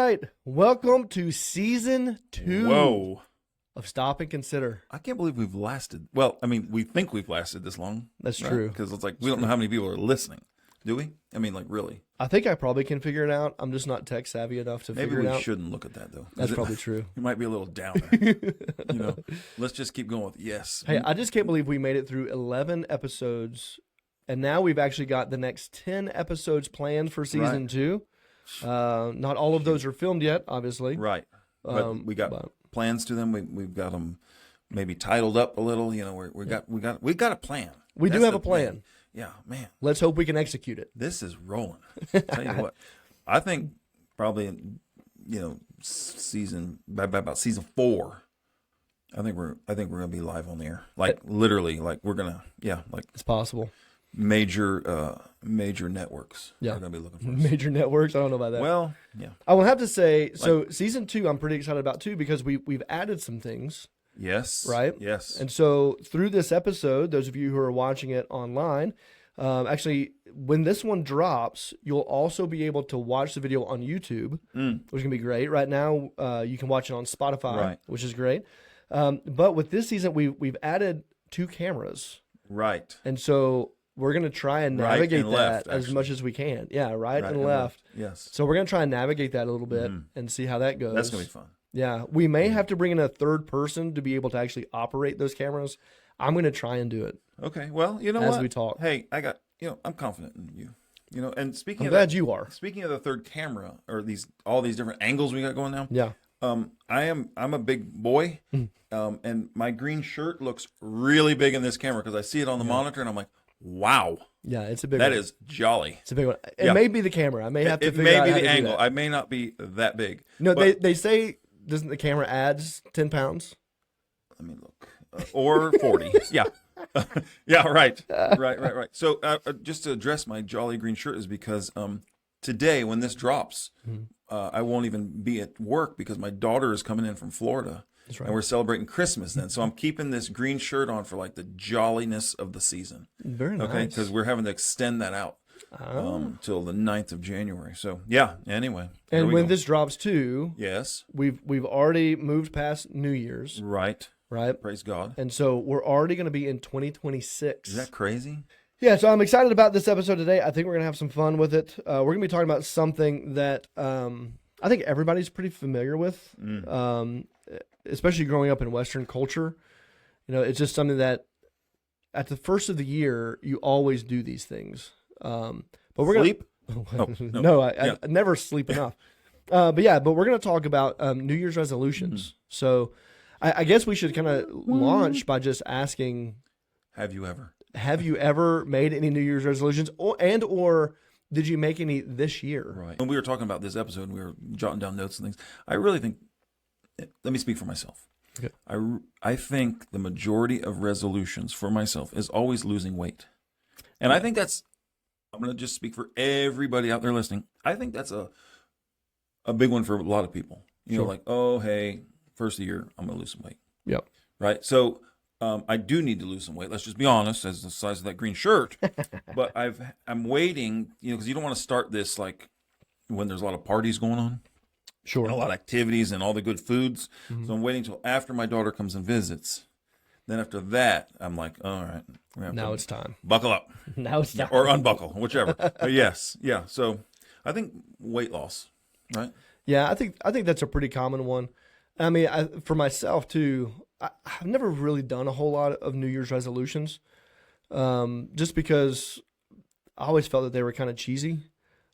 right. Welcome to season 2 Whoa. of Stop and Consider. I can't believe we've lasted. Well, I mean, we think we've lasted this long. That's true. Because it's like, we don't know how many people are listening. Do we? I mean, like, really? I think I probably can figure it out. I'm just not tech savvy enough to Maybe figure it out. we shouldn't look at that, though. That's probably true. You might be a little downer. Let's just keep going with yes. Hey, I just can't believe we made it through 11 episodes, and now we've actually got the next 10 episodes planned for season 2. Not all of those are filmed yet, obviously. Right. But we got plans to them. We've got them maybe titled up a little. We got a plan. We do have a plan. Thing. Yeah, man. Let's hope we can execute it. This is rolling. Tell you what, I think probably by about season 4, I think we're gonna be live on the air. Like literally, like we're gonna it's possible. Major networks are gonna be looking for us. Major networks. I don't know about that. Well, yeah. I will have to say, so season 2, I'm pretty excited about too because we've added some things. Yes. Right? Yes. And so through this episode, those of you who are watching it online, actually, when this one drops, you'll also be able to watch the video on YouTube, which can be great. Right now, you can watch it on Spotify, which is great. But with this season, we've added 2 cameras. Right. And so we're going to try and navigate left, as much as we can. Yeah, right and left. Yes. So we're going to try and navigate that a little bit and see how that goes. That's going to be fun. Yeah, we may have to bring in a third person to be able to actually operate those cameras. I'm going to try and do it. Okay. Well, you know as what? we talk. Hey, I'm confident in you. And speaking I'm glad you are. Speaking of the third camera or all these different angles we got going now. Yeah. I'm a big boy. And my green shirt looks really big in this camera because I see it on the monitor and I'm like, wow. Yeah, it's a big one. That is jolly. It's a big one. It may be the camera. I may have to figure out how to do that. It may be the angle. I may not be that big. No, they say doesn't the camera adds 10 pounds? Let me look. Or 40. Yeah. Yeah, right. Right. So just to address my jolly green shirt is because today when this drops, I won't even be at work because my daughter is coming in from Florida. That's right. And we're celebrating Christmas then. So I'm keeping this green shirt on for like the jolliness of the season. Very nice. Okay, because we're having to extend that out till the 9th of January. So yeah, anyway. And when this drops too, yes, we've already moved past New Year's. Right. Right. Praise God. And so we're already going to be in 2026. Is that crazy? Yeah, so I'm excited about this episode today. I think we're going to have some fun with it. We're going to be talking about something that I think everybody's pretty familiar with, especially growing up in Western culture. It's just something that at the first of the year, you always do these things. But we're Sleep? No, I never sleep enough. But we're going to talk about New Year's resolutions. So I guess we should kind of launch by just asking, Have you ever made any New Year's resolutions or did you make any this year? Right. When we were talking about this episode and we were jotting down notes and things, I really think, let me speak for myself. Okay. I think the majority of resolutions for myself is always losing weight. And I think I'm going to just speak for everybody out there listening. I think that's a big one for a lot of people. Like, oh, hey, first of the year, I'm going to lose some weight. Yep. Right. So I do need to lose some weight. Let's just be honest, as the size of that green shirt. But I'm waiting, because you don't want to start this like when there's a lot of parties going on. Sure. And a lot of activities and all the good foods. Mm-hmm. So I'm waiting until after my daughter comes and visits. Then after that, I'm like, all right. Now it's time. Buckle up. Now it's time. Or unbuckle, whichever. Yes. Yeah. So I think weight loss, right? Yeah, I think that's a pretty common one. I mean, for myself too, I've never really done a whole lot of New Year's resolutions, just because I always felt that they were kind of cheesy,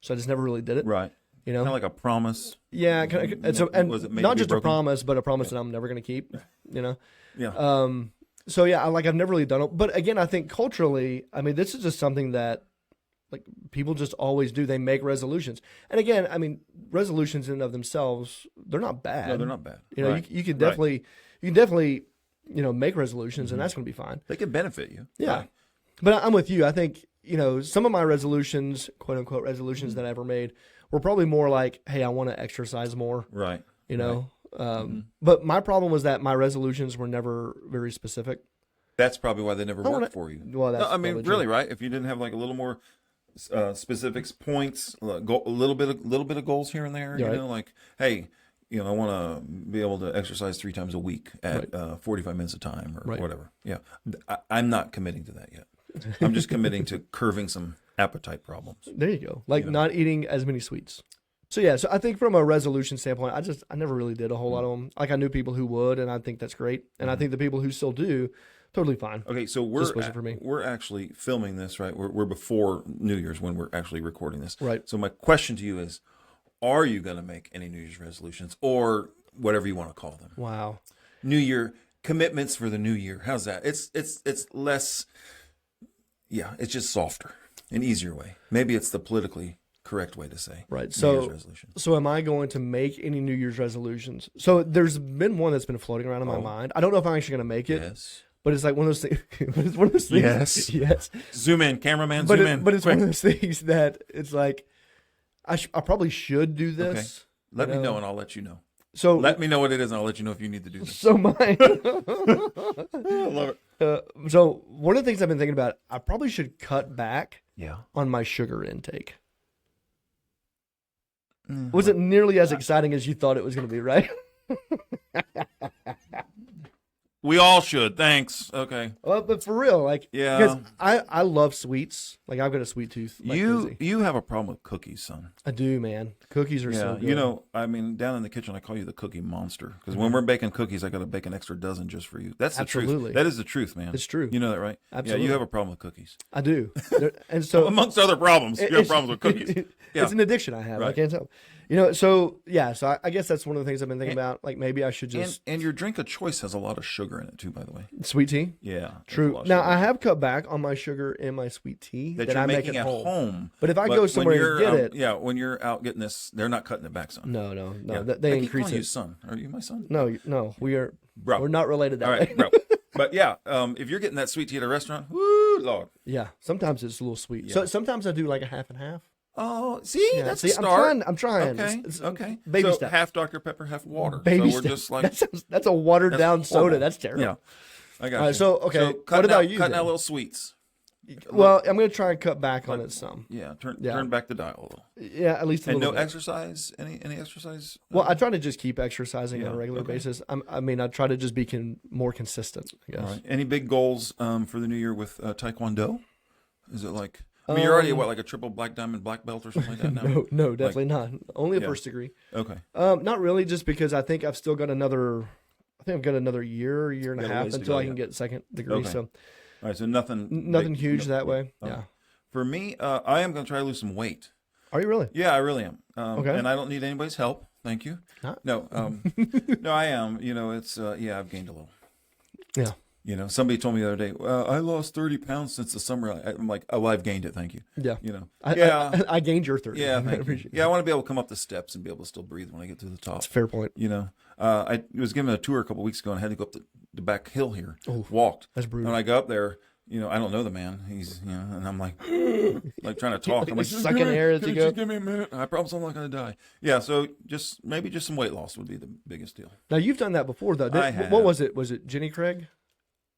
so I just never really did it. Right. Kind of like a promise. Yeah, and not just a promise, but a promise that I'm never going to keep. Yeah. So yeah, I've never really done it. But again, I think culturally, I mean, this is just something that like people just always do. They make resolutions, and again, I mean, resolutions in and of themselves, they're not bad. No, they're not bad. Right. You can definitely make resolutions, and that's going to be fine. They can benefit you. Yeah, right. But I'm with you. I think some of my resolutions, quote unquote resolutions that I ever made, were probably more like, hey, I want to exercise more. Right. But my problem was that my resolutions were never very specific. That's probably why they never worked for you. Well, that's really, right? If you didn't have like a little more specifics, points, a little bit of goals here and there. Yeah, You right. know, like, hey, I want to be able to exercise 3 times a week at 45 minutes a time or Right. whatever. Yeah, I'm not committing to that yet. I'm just committing to curving some appetite problems. There you go. Like not eating as many sweets. So yeah, so I think from a resolution standpoint, I never really did a whole lot of them. Like I knew people who would, and I think that's great. And I think the people who still do, totally fine. Okay, so Just wasn't for me. we're actually filming this, right? We're before New Year's when we're actually recording this. Right. So my question to you is, are you going to make any New Year's resolutions or whatever you want to call them? Wow. New Year commitments for the new year. How's that? It's less. Yeah, it's just softer, an easier way. Maybe it's the politically correct way to say. Right. New Year's So resolution. so am I going to make any New Year's resolutions? So there's been one that's been floating around in my mind. I don't know if I'm actually going to make it, Yes. but it's like one of those things. But it's one of those things. Yes. Yes. Zoom in, cameraman. But Zoom in. but it's Quick. one of those things that it's like I probably should do this. Let me you know and I'll let you know. So Let me know what it is and I'll let you know if you need to do this. so my I love it. so one of the things I've been thinking about, I probably should cut back Yeah. on my sugar intake. Wasn't nearly as exciting as you thought it was going to be, right? We all should. Thanks. Okay. Well, but for real, like, Yeah. because I love sweets. Like, I've got a sweet tooth. Like crazy. You have a problem with cookies, son. I do, man. Cookies are Yeah, so good. you know, I mean, down in the kitchen, I call you the cookie monster because when we're baking cookies, I got to bake an extra dozen just for you. That's the Absolutely. truth. That is the truth, man. It's true. You know that, right? Absolutely. Yeah, you have a problem with cookies, I do. And so amongst other problems. You have it's- problems with cookies. Yeah. It's an addiction I have. I Right. can't tell. You know, so yeah, so I guess that's one of the things I've been thinking about. Like maybe I should just And your drink of choice has a lot of sugar in it too, by the way. sweet tea. Yeah, there's a True. lot of Now sugar. I have cut back on my sugar in my sweet tea that that you're I make making at at home. home. But if I But go when somewhere you're, and get it, yeah, when you're out getting this, they're not cutting it back, son. no, Yeah. they I keep increase calling you it. son. Are you my son? No, we're Bro. not related that All right, way. bro. But yeah, if you're getting that sweet tea at a restaurant, woo, Lord. Yeah, sometimes it's a little sweet. So sometimes I do like a half and half. Oh, see, Yeah, that's see, a start. I'm trying. Okay, It's okay. baby so steps. half Dr Pepper, half water. Baby so we're steps. just like That's a watered that's down soda. horrible. That's terrible. Yeah, I got All you. right, so, okay, what cutting about out, you Cutting then? out little sweets. Well, I'm gonna try and cut back on it some. Yeah, Yeah. turn back the dial a little. Yeah, at least a And no little bit. exercise. Any exercise? Well, I try to just keep exercising on Yeah, a regular okay. basis. I mean, I try to just be more consistent, I guess. All right. Any big goals for the new year with Taekwondo? Is it like? I mean, you're already like a triple black diamond black belt or something like that now. No, definitely not. Only a Yeah. first degree. Okay. Not really, just because I think I've still got another. I think I've got another year and a Got a half ways to until go, I can yeah. get second degree. Okay. So All right. So nothing. nothing big- huge no- that way. okay. Yeah. For me, I am going to try to lose some weight. Are you really? Yeah, I really am. Okay. And I don't need anybody's help. Thank you. Huh? No, no, I am. You know, it's yeah, I've gained a little. Yeah. You know, somebody told me the other day, I lost 30 pounds since the summer. I'm like, oh, I've gained it. Thank you. Yeah. You know, I gained your 30. yeah, I thank you. appreciate Yeah, I want to be able to come up the steps and be able to still breathe when I get to the top. That's a fair point. You know, I was given a tour a couple weeks ago and had to go up the back hill here. Oof. Walked. That's brutal. When I got up there, you know, I don't know the man. He's, you know, and I'm like trying to talk. I'm like, You're sucking air as you go. Just give me a minute. I promise I'm not going to die. Yeah. So maybe just some weight loss would be the biggest deal. Now you've done that before, though. I have. What was it? Was it Jenny Craig?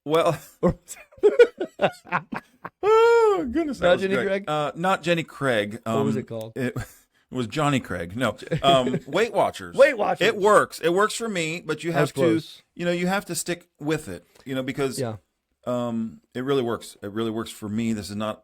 Well, Or oh goodness, that Not was Jenny great. Craig? Not Jenny Craig. what was it called? It was Johnny Craig. No, Weight Watchers. Weight Watchers. It works. It works for me, but you That was have to, close. you have to stick with it. You know, because Yeah. it really works. It really works for me.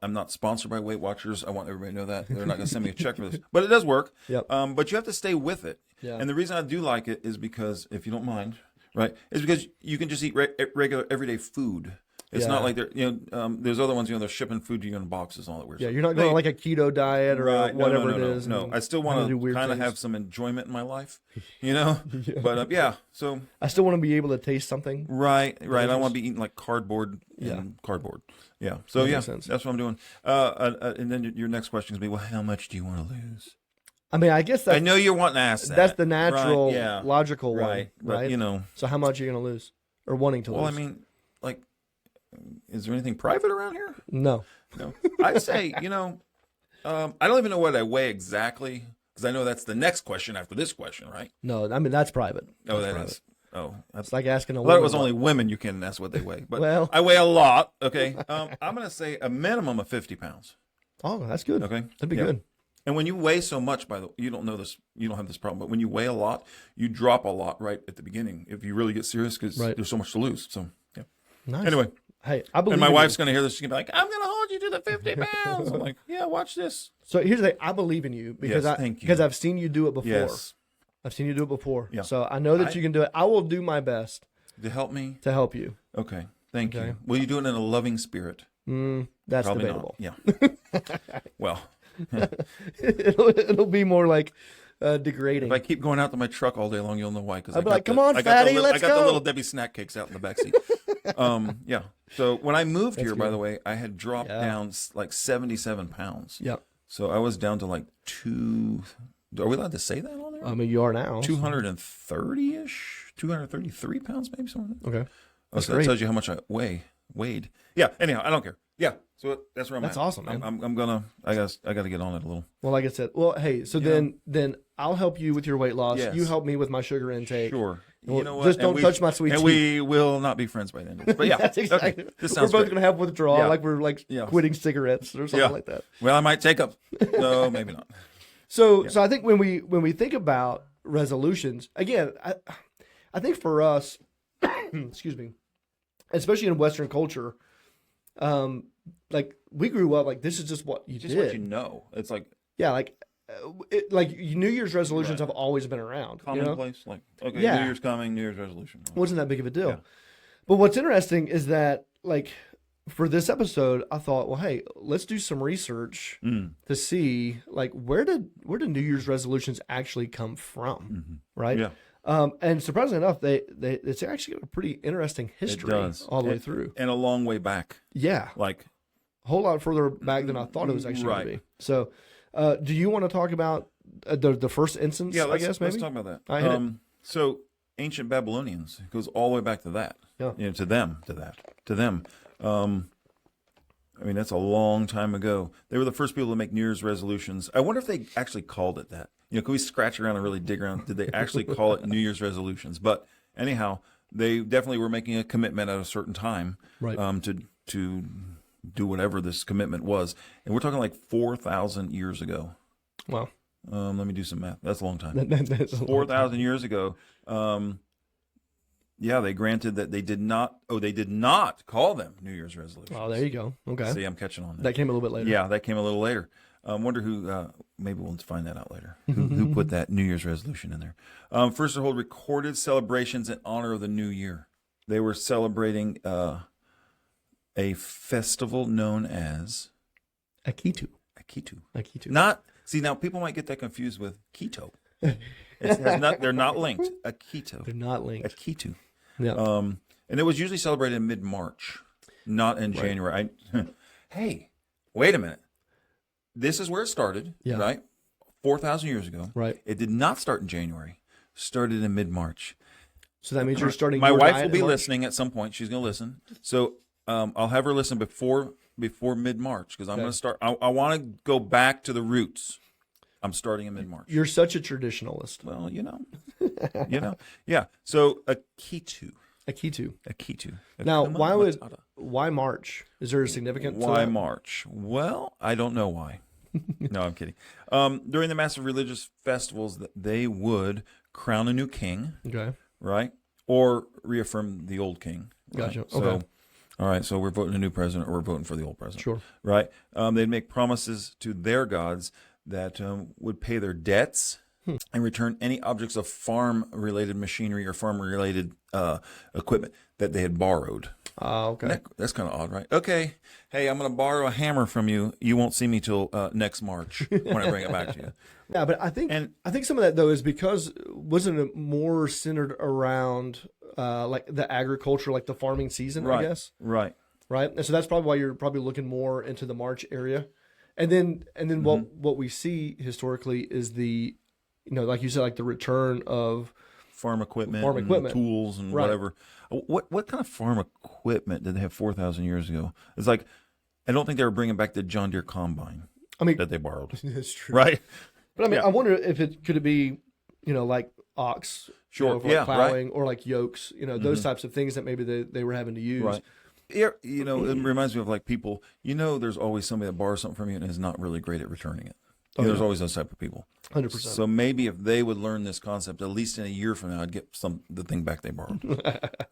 I'm not sponsored by Weight Watchers. I want everybody to know that. They're not going to send me a check for this, but it does work. Yep. But you have to stay with it. Yeah. And the reason I do like it is because, if you don't mind, right, is because you can just eat regular everyday food. It's Yeah. not like there's other ones, they're shipping food to you in boxes and all that weird Yeah, stuff. you're not going on like a keto diet or Right. No, whatever no, it is. No, and I still kinda want do to weird kind of things. have some enjoyment in my life, you know? Yeah. But yeah, so I still want to be able to taste something. right. I don't want to be eating like cardboard Yeah. and cardboard. Yeah. So That yeah, makes sense. that's what I'm doing. And then your next question is be, well, how much do you want to lose? I mean, I guess I that's, know you're wanting to ask that. that's the natural, Right, yeah. logical Right. one, But right? you know, So how much are you going to lose or wanting to well, I lose? mean, like, is there anything private around here? No. No. I'd say, I don't even know what I weigh exactly, because I know that's the next question after this question, right? No, I mean, that's private. Oh, That's that private. is. Oh, that's. It's like asking a I thought it woman was what- only women you can ask what they weigh, but Well. I weigh a lot. Okay, I'm gonna say a minimum of 50 pounds. Oh, that's good. Okay, That'd be Yeah. good. And when you weigh so much, by the way, you don't know this, you don't have this problem, but when you weigh a lot, you drop a lot right at the beginning if you really get serious because Right. there's so much to lose. So, yeah. Nice. Anyway, Hey, I believe and my in wife's you. going to hear this. She's going to be like, I'm going to hold you to the 50 pounds. I'm like, yeah, watch this. So here's the thing. I believe in you because Yes, thank you. because I've seen you do it before. Yes. I've seen you do it before. Yeah. So I know that you can do it. I will do my best To help me? to help you. Okay. Thank Okay. you. Will you do it in a loving spirit? That's Probably debatable. not. Yeah. Well, it'll be more like degrading. if I keep going out to my truck all day long, you'll know why. Because I'll be like, "Come on, fatty, let's I got go." the little Debbie snack cakes out in the backseat. Yeah. So when I moved here, by good. the way, I had dropped down like 77 pounds. Yep. So I was down to like are we allowed to say that on there? I mean, you are now. 230-ish, 233 pounds, maybe something. Okay. Oh, so that tells you how much I weighed. Yeah. Anyhow, I don't care. Yeah. So that's where I'm That's at. awesome, man. I got to get on it a little. Well, like I said, hey, so then I'll help you with your weight loss. Yes. You help me with my sugar intake. Sure. Well, you know what? just don't touch my sweet and tea. we will not be friends by the end of this. But yeah, That's exactly. okay. This We're sounds both great. going to have withdrawal, Yeah. like we're Yeah. quitting cigarettes or something Yeah. like that. Well, I might take up. No, maybe not. So I think when we think about resolutions, again, I think for us, excuse me, especially in Western culture, like we grew up like this is just what you Just did. what you know. It's like Yeah, like New Year's resolutions have always been around. You know? commonplace. Like, okay, Yeah. New Year's coming, New Year's resolution. Wasn't that big of a deal. Yeah. But what's interesting is that like for this episode, I thought, well, hey, let's do some research to see like where did New Year's resolutions actually come from, right? Yeah. And surprisingly enough, it's actually got a pretty interesting history all the way through. And a long way back. Yeah, Like, a whole lot further back than I thought it was actually going to Right. be. So, do you want to talk about the first instance? yeah, I guess maybe. let's talk about that. I hit it. So ancient Babylonians, it goes all the way back to that. Yeah. You know, to them. I mean, that's a long time ago. They were the first people to make New Year's resolutions. I wonder if they actually called it that. You know, can we scratch around and really dig around? Did they actually call it New Year's resolutions? But anyhow, they definitely were making a commitment at a certain time, Right. To do whatever this commitment was. And we're talking like 4,000 years ago. Wow. Let me do some math. That's a long time. That's a lot. 4,000 years ago. Yeah, they granted that they did not call them New Year's resolutions. Oh, there you go. Okay. See, I'm catching on. That came a little bit later. Yeah, that came a little later. I wonder who, maybe we'll find that out later, who put that New Year's resolution in there. First to hold recorded celebrations in honor of the new year. They were celebrating a festival known as Akitu. Akitu. Not, see, now people might get that confused with keto. They're not linked. Akitu. They're not linked. Akitu. Yeah. And it was usually celebrated in mid-March, not in January. Hey, wait a minute. This is where it started, right? 4,000 years ago. Right. It did not start in January. Started in mid-March. So that means you're starting. My your wife diet will be in March? listening at some point. She's going to listen. So I'll have her listen before mid-March because I'm going to start. I want to go back to the roots. I'm starting in mid-March. You're such a traditionalist. Well, yeah. So Akitu. Now, why March? Is there a significance? to Why that? March? Well, I don't know why. No, I'm kidding. During the massive religious festivals, they would crown a new king, Okay. right? Or reaffirm the old king. Right? Gotcha. So, Okay. all right, so we're voting a new president or we're voting for the old president. Sure. Right? They'd make promises to their gods that would pay their debts and return any objects of farm-related machinery or farm-related equipment that they had borrowed. Okay. That's kind of odd, right? Okay, hey, I'm going to borrow a hammer from you. You won't see me till next March when I bring it back to you. Yeah, but I think some of that though is because wasn't it more centered around like the agriculture, like the farming season, Right. I guess. Right. Right. And so that's probably why you're probably looking more into the March area. And then what we see historically is the, like you said, like the return of Farm equipment, and tools, and Right. whatever. What kind of farm equipment did they have 4,000 years ago? It's like, I don't think they were bringing back the John Deere combine I mean, that they borrowed. that's true. Right? But I mean, Yeah. I wonder if could it be, like ox, Sure. for Yeah, like plowing or like yokes, those types of things that maybe they were having to use. Right. it reminds me of like people. There's always somebody that borrows something from you and is not really great at returning it. There's always those type of people. 100%. So maybe if they would learn this concept, at least in a year from now, I'd get the thing back they borrowed.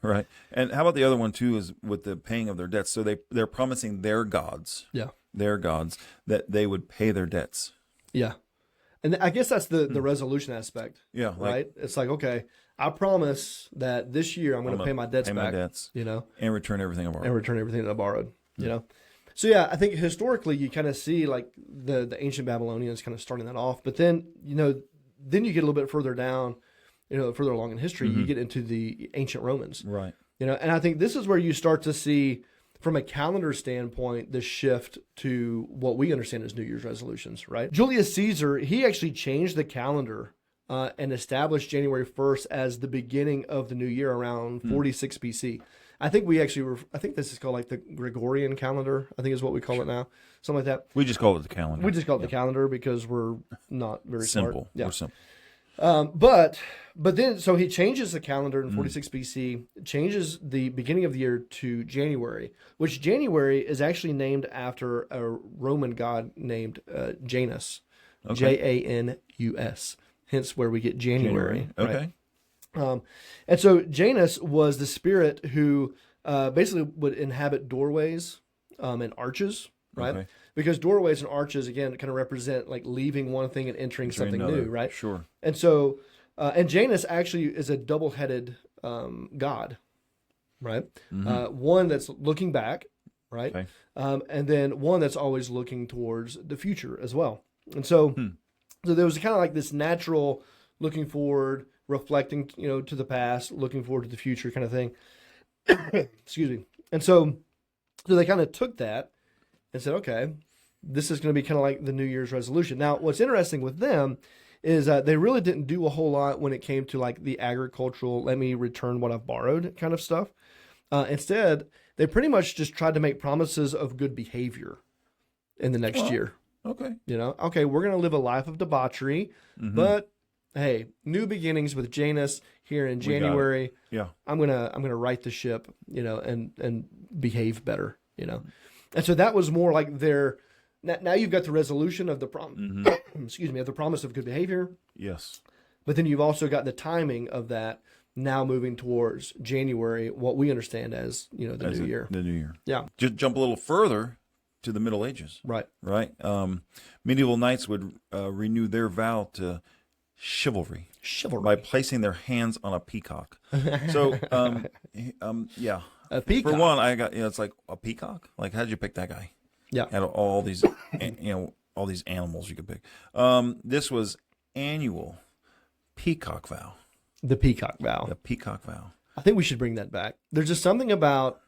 Right. And how about the other one too? Is with the paying of their debts. So they're promising their gods. Yeah. Their gods that they would pay their debts. Yeah. And I guess that's the resolution aspect. Yeah. Right. It's like, okay, I promise that this year I'm going to pay my debts back. My debts. And return everything I borrowed. that I borrowed. So yeah, I think historically you kind of see like the ancient Babylonians kind of starting that off, but then then you get a little bit further down, further along in history, you get into the ancient Romans, right? And I think this is where you start to see, from a calendar standpoint, the shift to what we understand as New Year's resolutions, right? Julius Caesar, he actually changed the calendar and established January 1st as the beginning of the new year around 46 BC. I think I think this is called like the Gregorian calendar, I think is what we call it now. Something like that. We just call it the calendar. We just call it the calendar because we're not very simple. Smart. Yeah. We're simple. But then, so he changes the calendar in 46 BC, changes the beginning of the year to January, which January is actually named after a Roman god named Janus, Janus, hence where we get January. Okay. Right? And so Janus was the spirit who basically would inhabit doorways and arches, right? Okay. Because doorways and arches, again, kind of represent like leaving one thing and entering something new, right? Sure. And so, and Janus actually is a double-headed god, right? One that's looking back, right? Okay. And then one that's always looking towards the future as well. And so, so there was kind of like this natural looking forward, reflecting, to the past, looking forward to the future kind of thing. Excuse me. And so they kind of took that and said, okay, this is going to be kind of like the New Year's resolution. Now, what's interesting with them is they really didn't do a whole lot when it came to like the agricultural, let me return what I've borrowed kind of stuff. Instead, they pretty much just tried to make promises of good behavior in the next year. Okay. Okay, we're going to live a life of debauchery, but hey, new beginnings with Janus here in January. Yeah. I'm gonna right the ship, and behave better, And so that was more like their. Now you've got the resolution of the excuse me, of the promise of good behavior. Yes. But then you've also got the timing of that now moving towards January, what we understand as new year. The new year. Yeah. Just jump a little further to the Middle Ages. Right. Right. Medieval knights would renew their vow to chivalry by placing their hands on a peacock. So, yeah. A peacock. For one, I got it's like a peacock. Like, how did you pick that guy? Yeah. Out of all these, all these animals you could pick. This was annual peacock vow. The peacock vow. The peacock vow. I think we should bring that back. There's just something about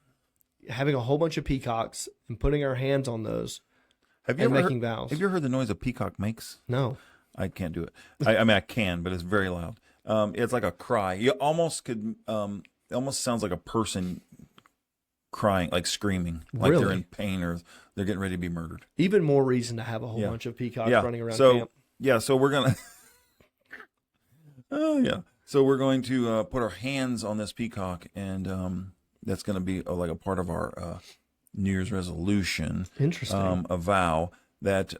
having a whole bunch of peacocks and putting our hands on those making vows. Have you ever heard the noise a peacock makes? No. I can't do it. I mean, I can, but it's very loud. It's like a cry. You almost could, it almost sounds like a person crying, like screaming, like they're in pain or they're getting ready to be murdered. Even more reason to have a whole bunch of peacocks running around camp. Yeah, so we're going to, so we're going to put our hands on this peacock, and that's going to be like a part of our New Year's resolution. Interesting. A vow that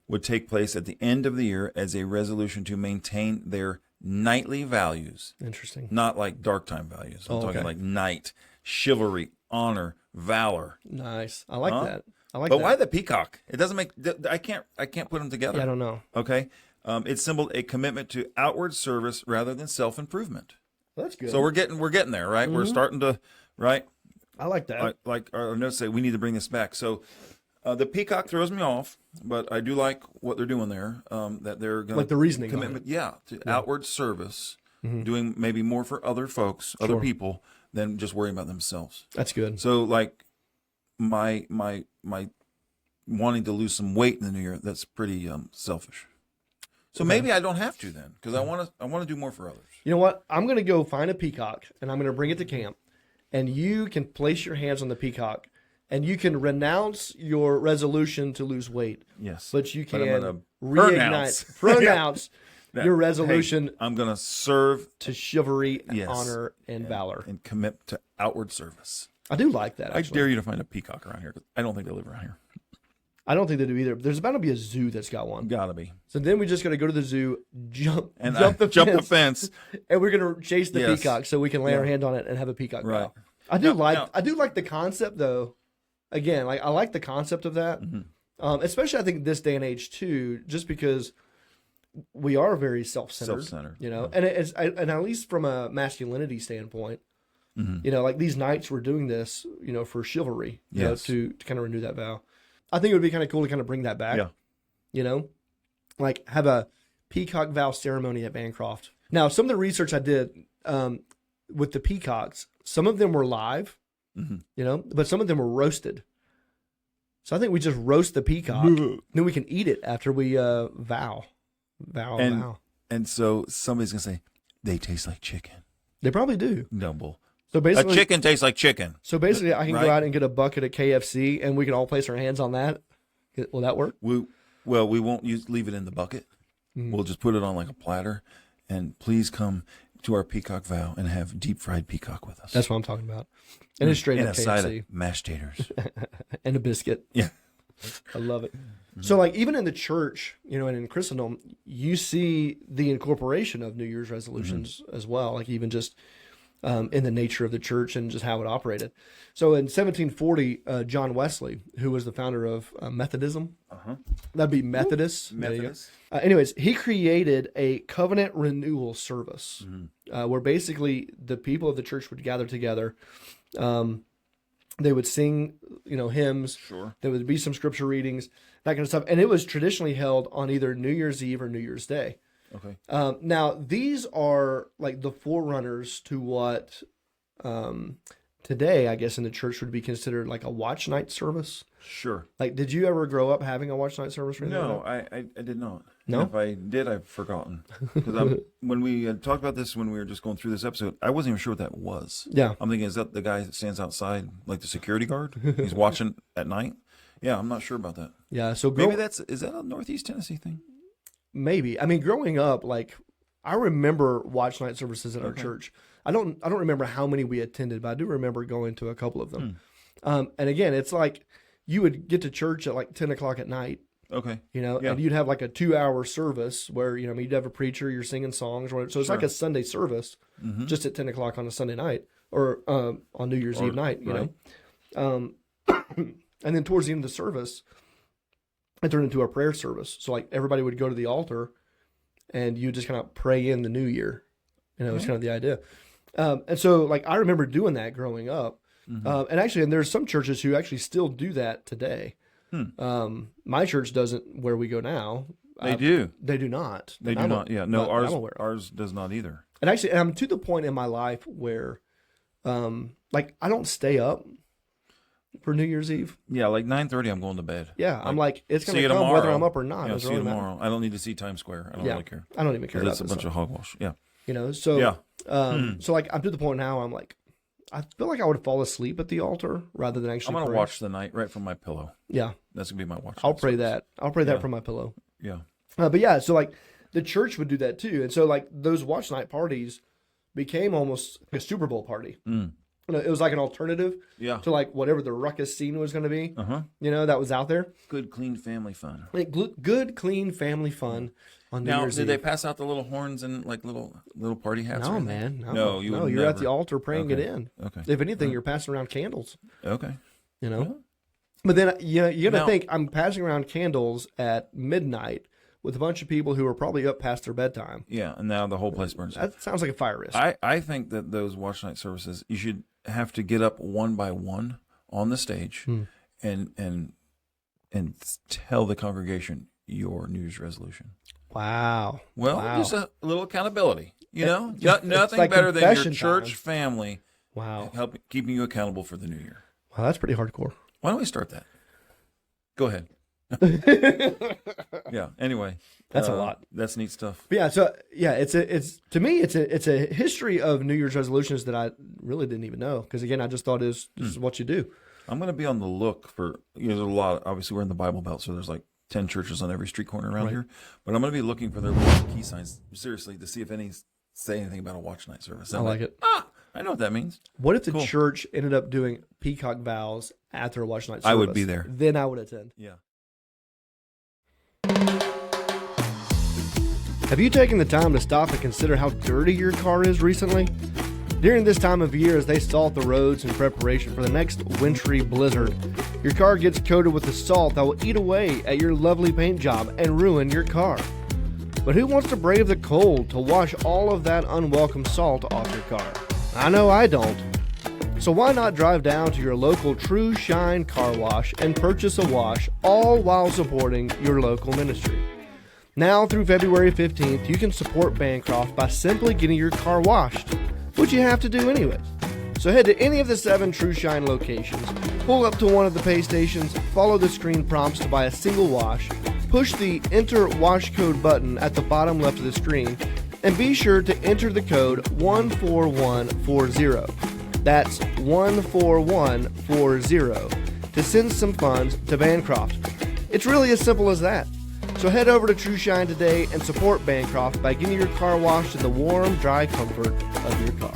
would take place at the end of the year as a resolution to maintain their knightly values. Interesting. Not like dark time values. I'm talking like knight, chivalry, honor, valor. Nice. I like that. But why the peacock? It doesn't make. I can't put them together. Yeah, I don't know. Okay. It symbolized a commitment to outward service rather than self-improvement. That's good. So we're getting there, right? We're starting to, right? I like that. Like our notes say, we need to bring this back. So the peacock throws me off, but I do like what they're doing there. That they're going like the reasoning commitment, to outward service, doing maybe more for other folks, other people, than just worrying about themselves. That's good. So like my wanting to lose some weight in the new year, that's pretty selfish. So maybe I don't have to then, because I want to do more for others. You know what? I'm going to go find a peacock and I'm going to bring it to camp, and you can place your hands on the peacock. And you can renounce your resolution to lose weight. Yes. But you can pronounce your resolution. Hey, I'm going to serve to chivalry, honor, and valor. And commit to outward service. I do like that. I Actually. dare you to find a peacock around here. 'Cause I don't think they live around here. I don't think they do either. There's about to be a zoo that's got one. Gotta be. So then we just got to go to the zoo, jump The fence, and we're gonna chase the Yes. peacock so we can lay our hand on it and have a peacock Right. bow. I do Now- like the concept though. Again, like I like the concept of that, especially I think this day and age too, just because we are very self-centered. You know, and and at least from a masculinity standpoint, you know, like these knights were doing this, you know, for chivalry, you know, to kind of renew that vow. I think it would be kind of cool to kind of bring that back. Yeah. You know, like have a peacock vow ceremony at Bancroft. Now, some of the research I did with the peacocks, some of them were live, you know, but some of them were roasted. So I think we just roast the peacock, then we can eat it after we vow. And so somebody's gonna say they taste like chicken. They probably do. No bull. So A basically, chicken tastes like chicken. So basically, I can Right. go out and get a bucket of KFC, and we can all place our hands on that. Will that work? We won't leave it in the bucket. We'll just put it on like a platter, and please come to our peacock vow and have deep fried peacock with us. That's what I'm talking about. And it's straight and up a side KFC of mashed taters. and a biscuit. Yeah. I love it. So like even in the church, you know, and in Christendom, you see the incorporation of New Year's resolutions as well. Like even just in the nature of the church and just how it operated. So in 1740, John Wesley, who was the founder of Methodism, that'd be Methodist. There you go. Anyways, he created a covenant renewal service where basically the people of the church would gather together. They would sing, you know, hymns. Sure. There would be some scripture readings, that kind of stuff. And it was traditionally held on either New Year's Eve or New Year's Day. Okay. Now, these are like the forerunners to what today, I guess, in the church would be considered like a watch night service. Sure. Like, did you ever grow up having a watch night service? Or anything No, like I did not. No? And if I did, I've forgotten. Because when we had talked about this, when we were just going through this episode, I wasn't even sure what that was. Yeah. I'm thinking, is that the guy that stands outside, like the security guard? He's watching at night? Yeah, I'm not sure about that. Yeah. So Maybe is that a Northeast Tennessee thing? Maybe. I mean, growing up, like I remember watch night services at our church. I don't remember how many we attended, but I do remember going to a couple of them. And again, it's like you would get to church at like 10 o'clock at night. Okay. You know, Yeah. and you'd have like a 2-hour service where, you know, you'd have a preacher, you're singing songs, or whatever. So it's like a Sunday service just at 10 o'clock on a Sunday night or on New Year's Eve night, you know. And then towards the end of the service, it turned into a prayer service. So like everybody would go to the altar and you just kind of pray in the new year. You know, it's kind of the idea. And so like I remember doing that growing up. And there's some churches who actually still do that today. My church doesn't where we go now. They do. They do not. They do not. Yeah. No, ours does not either. And actually, I'm to the point in my life where, like, I don't stay up for New Year's Eve. Yeah, like 9:30, I'm going to bed. Yeah, I'm like, it's going see to you come tomorrow. whether I'm up or not. Yeah, It doesn't see you really matter. tomorrow. I don't need to see Times Square. I don't really care. I don't even care about It's a this bunch stuff. of hogwash. Yeah. You know, so Yeah. so like I'm to the point now. I'm like, I feel like I would fall asleep at the altar rather than actually. I'm gonna pray. watch the night right from my pillow. Yeah, That's gonna be my watch. I'll night pray service. that. I'll pray that Yeah. from my pillow. Yeah. But yeah, so like the church would do that too, and so like those watch night parties became almost like a Super Bowl party. You know, it was like an alternative Yeah. to like whatever the ruckus scene was going to be. You know, that was out there. Good, clean family fun. Like good, clean family fun on New Now, Year's did Eve. they pass out the little horns and like little party hats? No, or anything? man. No, you would you're at never. the altar praying Okay. it in. Okay. If anything, you're passing around candles. Okay. You know. But then you got to Now- think I'm passing around candles at midnight with a bunch of people who are probably up past their bedtime. Yeah, and now the whole place burns. That sounds like a fire risk. I think that those watch night services, you should have to get up one by one on the stage and tell the congregation your New Year's resolution. Wow. Well, Wow. just a little accountability. You know, It's nothing like better than your confession church time. family Wow. keeping you accountable for the new year. Wow, that's pretty hardcore. Why don't we start that? Go ahead. Yeah. Anyway, That's a lot. That's neat stuff. But yeah, so yeah, it's to me it's a history of New Year's resolutions that I really didn't even know, because again I just thought this is what you do. I'm going to be on the look for, there's a lot, obviously we're in the Bible Belt, so there's like 10 churches on every street corner around here, but I'm going to be looking for their little key signs, seriously, to see if any say anything about a watch night service. I like it. I know what that means. What if the Cool. church ended up doing peacock vows at their watch night service? I would be there. Then I would attend. Yeah. Have you taken the time to stop and consider how dirty your car is recently? During this time of year, as they salt the roads in preparation for the next wintry blizzard, your car gets coated with the salt that will eat away at your lovely paint job and ruin your car. But who wants to brave the cold to wash all of that unwelcome salt off your car? I know I don't. So why not drive down to your local True Shine car wash and purchase a wash, all while supporting your local ministry? Now through February 15th, you can support Bancroft by simply getting your car washed, which you have to do anyways. So head to any of the 7 True Shine locations, pull up to one of the pay stations, follow the screen prompts to buy a single wash, push the Enter Wash Code button at the bottom left of the screen, and be sure to enter the code 14140. That's 14140 to send some funds to Bancroft. It's really as simple as that. So head over to True Shine today and support Bancroft by getting your car washed in the warm, dry comfort of your car.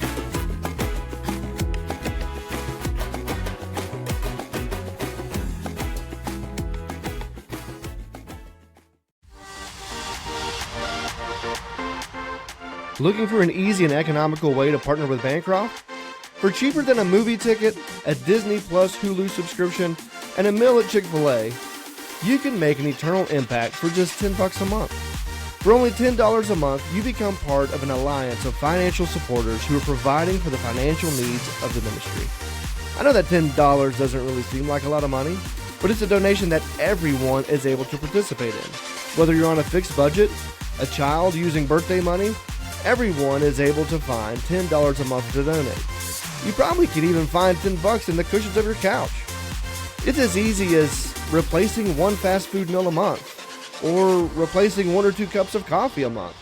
Looking for an easy and economical way to partner with Bancroft? For cheaper than a movie ticket, a Disney Plus Hulu subscription, and a meal at Chick-fil-A, you can make an eternal impact for just $10 a month. For only $10 a month, you become part of an alliance of financial supporters who are providing for the financial needs of the ministry. I know that $10 doesn't really seem like a lot of money, but it's a donation that everyone is able to participate in. Whether you're on a fixed budget, a child using birthday money, everyone is able to find $10 a month to donate. You probably could even find $10 in the cushions of your couch. It's as easy as replacing one fast food meal a month, or replacing 1 or 2 cups of coffee a month.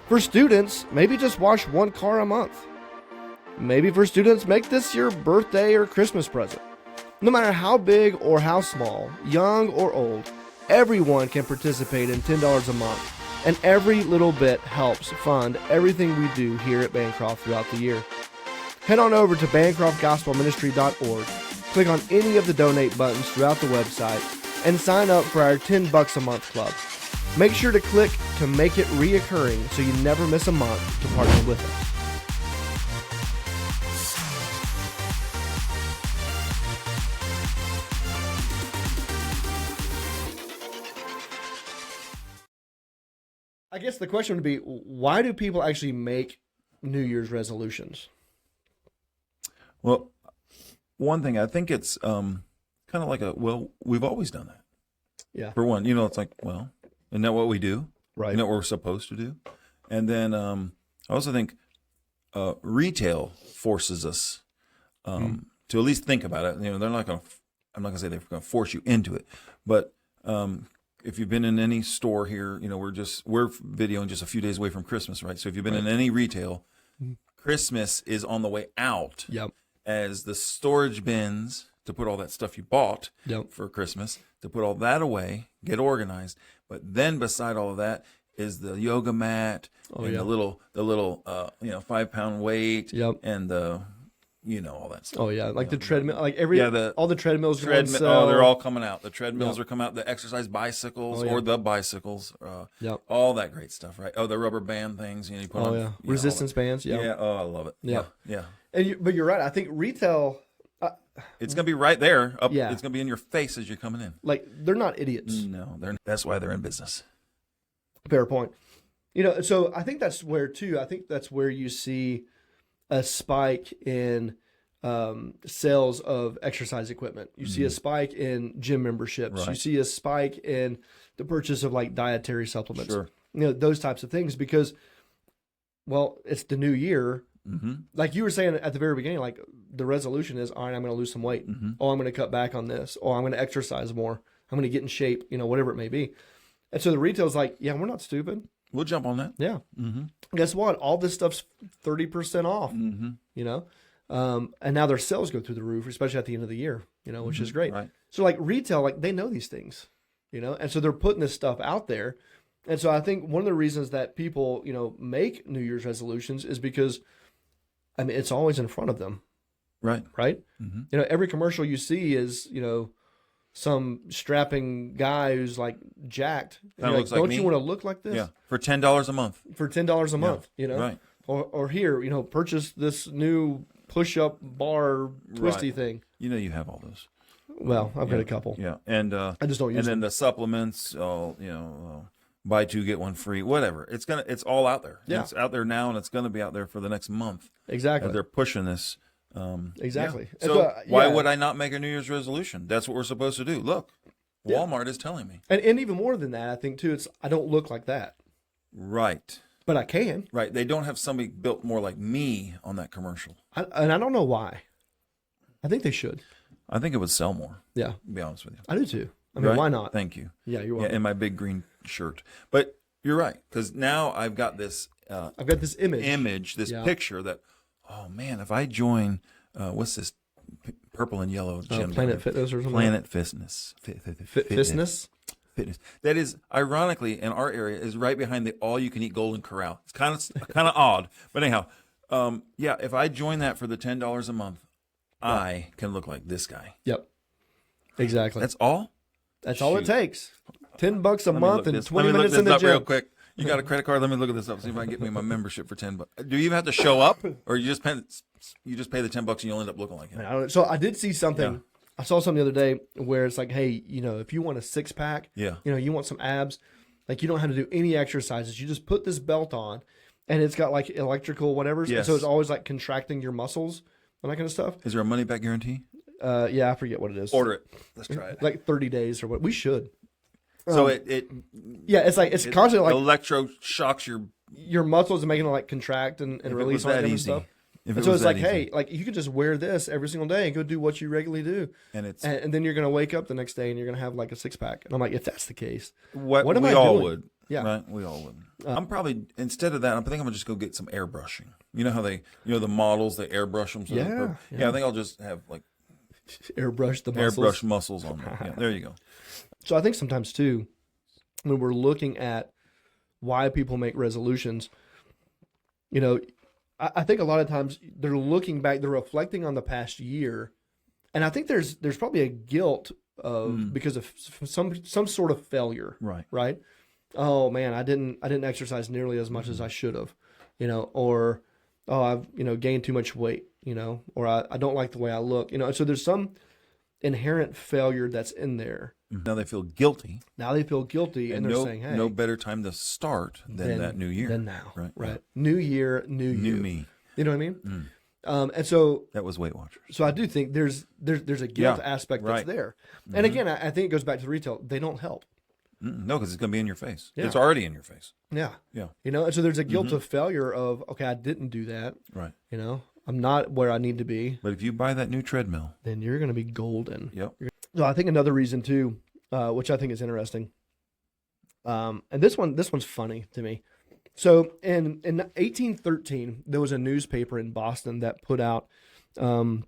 For students, maybe just wash one car a month. Maybe for students, make this your birthday or Christmas present. No matter how big or how small, young or old, everyone can participate in $10 a month, and every little bit helps fund everything we do here at Bancroft throughout the year. Head on over to BancroftGospelMinistry.org, click on any of the donate buttons throughout the website, and sign up for our $10 a month club. Make sure to click to make it reoccurring so you never miss a month to partner with us. I guess the question would be, why do people actually make New Year's resolutions? Well, one thing, I think it's kind of like we've always done that. Yeah. For one, it's like, well, isn't that what we do? Right. Isn't that what we're supposed to do? And then I also think retail forces us to at least think about it. They're not going to, I'm not going to say they're going to force you into it, but if you've been in any store here, we're videoing just a few days away from Christmas, right? So if you've been in any retail, Christmas is on the way out. Yep. As the storage bins to put all that stuff you bought for Christmas, to put all that away, get organized. But then beside all of that is the yoga mat and the little 5-pound weight and the all that stuff. Oh yeah, like the treadmill, like all the treadmills. They're all coming out. The treadmills are coming out. The exercise bicycles or the bicycles. All that great stuff, right? Oh, the rubber band things. You put on. Resistance bands. Yeah. Yeah. Oh, I love it. Yeah. But you're right. I think retail. It's gonna be right there. It's gonna be in your face as you're coming in. Like they're not idiots. No, that's why they're in business. Fair point. So I think that's where too. I think that's where you see a spike in sales of exercise equipment. You see a spike in gym memberships. Right. You see a spike in the purchase of like dietary supplements. Sure. Those types of things because, well, it's the new year. Mm-hmm. Like you were saying at the very beginning, like the resolution is, all right, I'm going to lose some weight. Mm-hmm. Oh, I'm going to cut back on this. Oh, I'm going to exercise more. I'm going to get in shape, whatever it may be. And so the retail's like, yeah, we're not stupid. We'll jump on that. Yeah. Mm-hmm. Guess what? All this stuff's 30% off, and now their sales go through the roof, especially at the end of the year, which is great. Right. So like retail, like they know these things, and so they're putting this stuff out there. And so I think one of the reasons that people, make New Year's resolutions is because I mean, it's always in front of them, Right. right? Mm-hmm. You know, every commercial you see is, you know, some strapping guy who's like jacked. And Kinda you're looks like don't me. you want to look like this? Yeah. For $10 a month. For $10 a month, you know? Right. Or here, you know, purchase this new push-up bar twisty Right. thing. You know you have all those. Well, I've got a couple. Yeah. And I just don't use and then them. the supplements, buy two get one free, whatever. It's all out there. Yeah. It's out there now, and it's gonna be out there for the next month. Exactly. They're pushing this. Exactly. Yeah. So why yeah. would I not make a New Year's resolution? That's what we're supposed to do. Look, Walmart is telling me. And even more than that, I think too, it's I don't look like that, Right. but I can. Right. They don't have somebody built more like me on that commercial. And I don't know why. I think they should. I think it would sell more. Yeah, To be honest with you. I do too. I mean, Right? why not? Thank you. Yeah, you're Yeah, welcome. in my big green shirt. But you're right, because now I've got this I've got this image. this Yeah. picture that, oh man, if I join, what's this purple and yellow gym? Planet Fitness or something. Planet Fitness. Fitness. Fitness. That is, ironically, in our area, is right behind the all-you-can-eat Golden Corral. It's kind of odd, but anyhow, yeah. If I join that for the $10 a month, I can look like this guy. Yep. Exactly. That's all. That's all it Shoot. takes. $10 a Let me month look and this- 20 let me minutes look in this the up gym. real quick. You got a credit card? Let me look at this up. See if I can get me my membership for $10. Do you even have to show up, or you just pay the $10 and you'll end up looking like him? I don't know. So I did see something. Yeah. I saw something the other day where it's like, hey, you know, if you want a 6-pack, Yeah. you know, you want some abs, like you don't have to do any exercises. You just put this belt on, and it's got like electrical whatever. Yes. So it's always like contracting your muscles and that kind of stuff. Is there a money back guarantee? Yeah, I forget what it is. Order it. Let's try it. Like 30 days or what. We should. So it Yeah, it's like it's constantly like electro shocks your muscles and making it like contract and if it release was all that that kind of easy. stuff. If And it so was it's like, that easy. hey, like you could just wear this every single day and go do what you regularly do, and it's and then you're gonna wake up the next day and you're gonna have like a 6-pack. And I'm like, if that's the case, what am we I all doing? would. Yeah. Right. We all would. I'm probably instead of that, I think I'm gonna just go get some airbrushing. You know how the models they airbrush them. So Yeah, yeah. I think I'll just have like airbrush the muscles. airbrush muscles on there. Yeah, there you go. So I think sometimes too, when we're looking at why people make resolutions, you know, I think a lot of times they're looking back, they're reflecting on the past year, and I think there's probably a guilt of because of some sort of failure, Right. right? Oh man, I didn't exercise nearly as much as I should have, you know, or oh I've gained too much weight, you know, or I don't like the way I look, you know. So there's some inherent failure that's in there. Now they feel guilty, Now they feel guilty and they're no, saying, hey, no better time to start than that new year. than now, Right. right? New year, new you. New me. You know what I mean? And so That was Weight Watchers. I do think there's a guilt aspect that's right. there. And again, I think it goes back to the retail. They don't help. No, because it's going to be in your face. Yeah. It's already in your face. Yeah. Yeah. You know, and so there's a guilt of failure of, okay, I didn't do that. Right. You know, I'm not where I need to be. But if you buy that new treadmill, Then you're going to be golden. yep. So I think another reason too, which I think is interesting, and this one's funny to me. So in 1813, there was a newspaper in Boston that put out an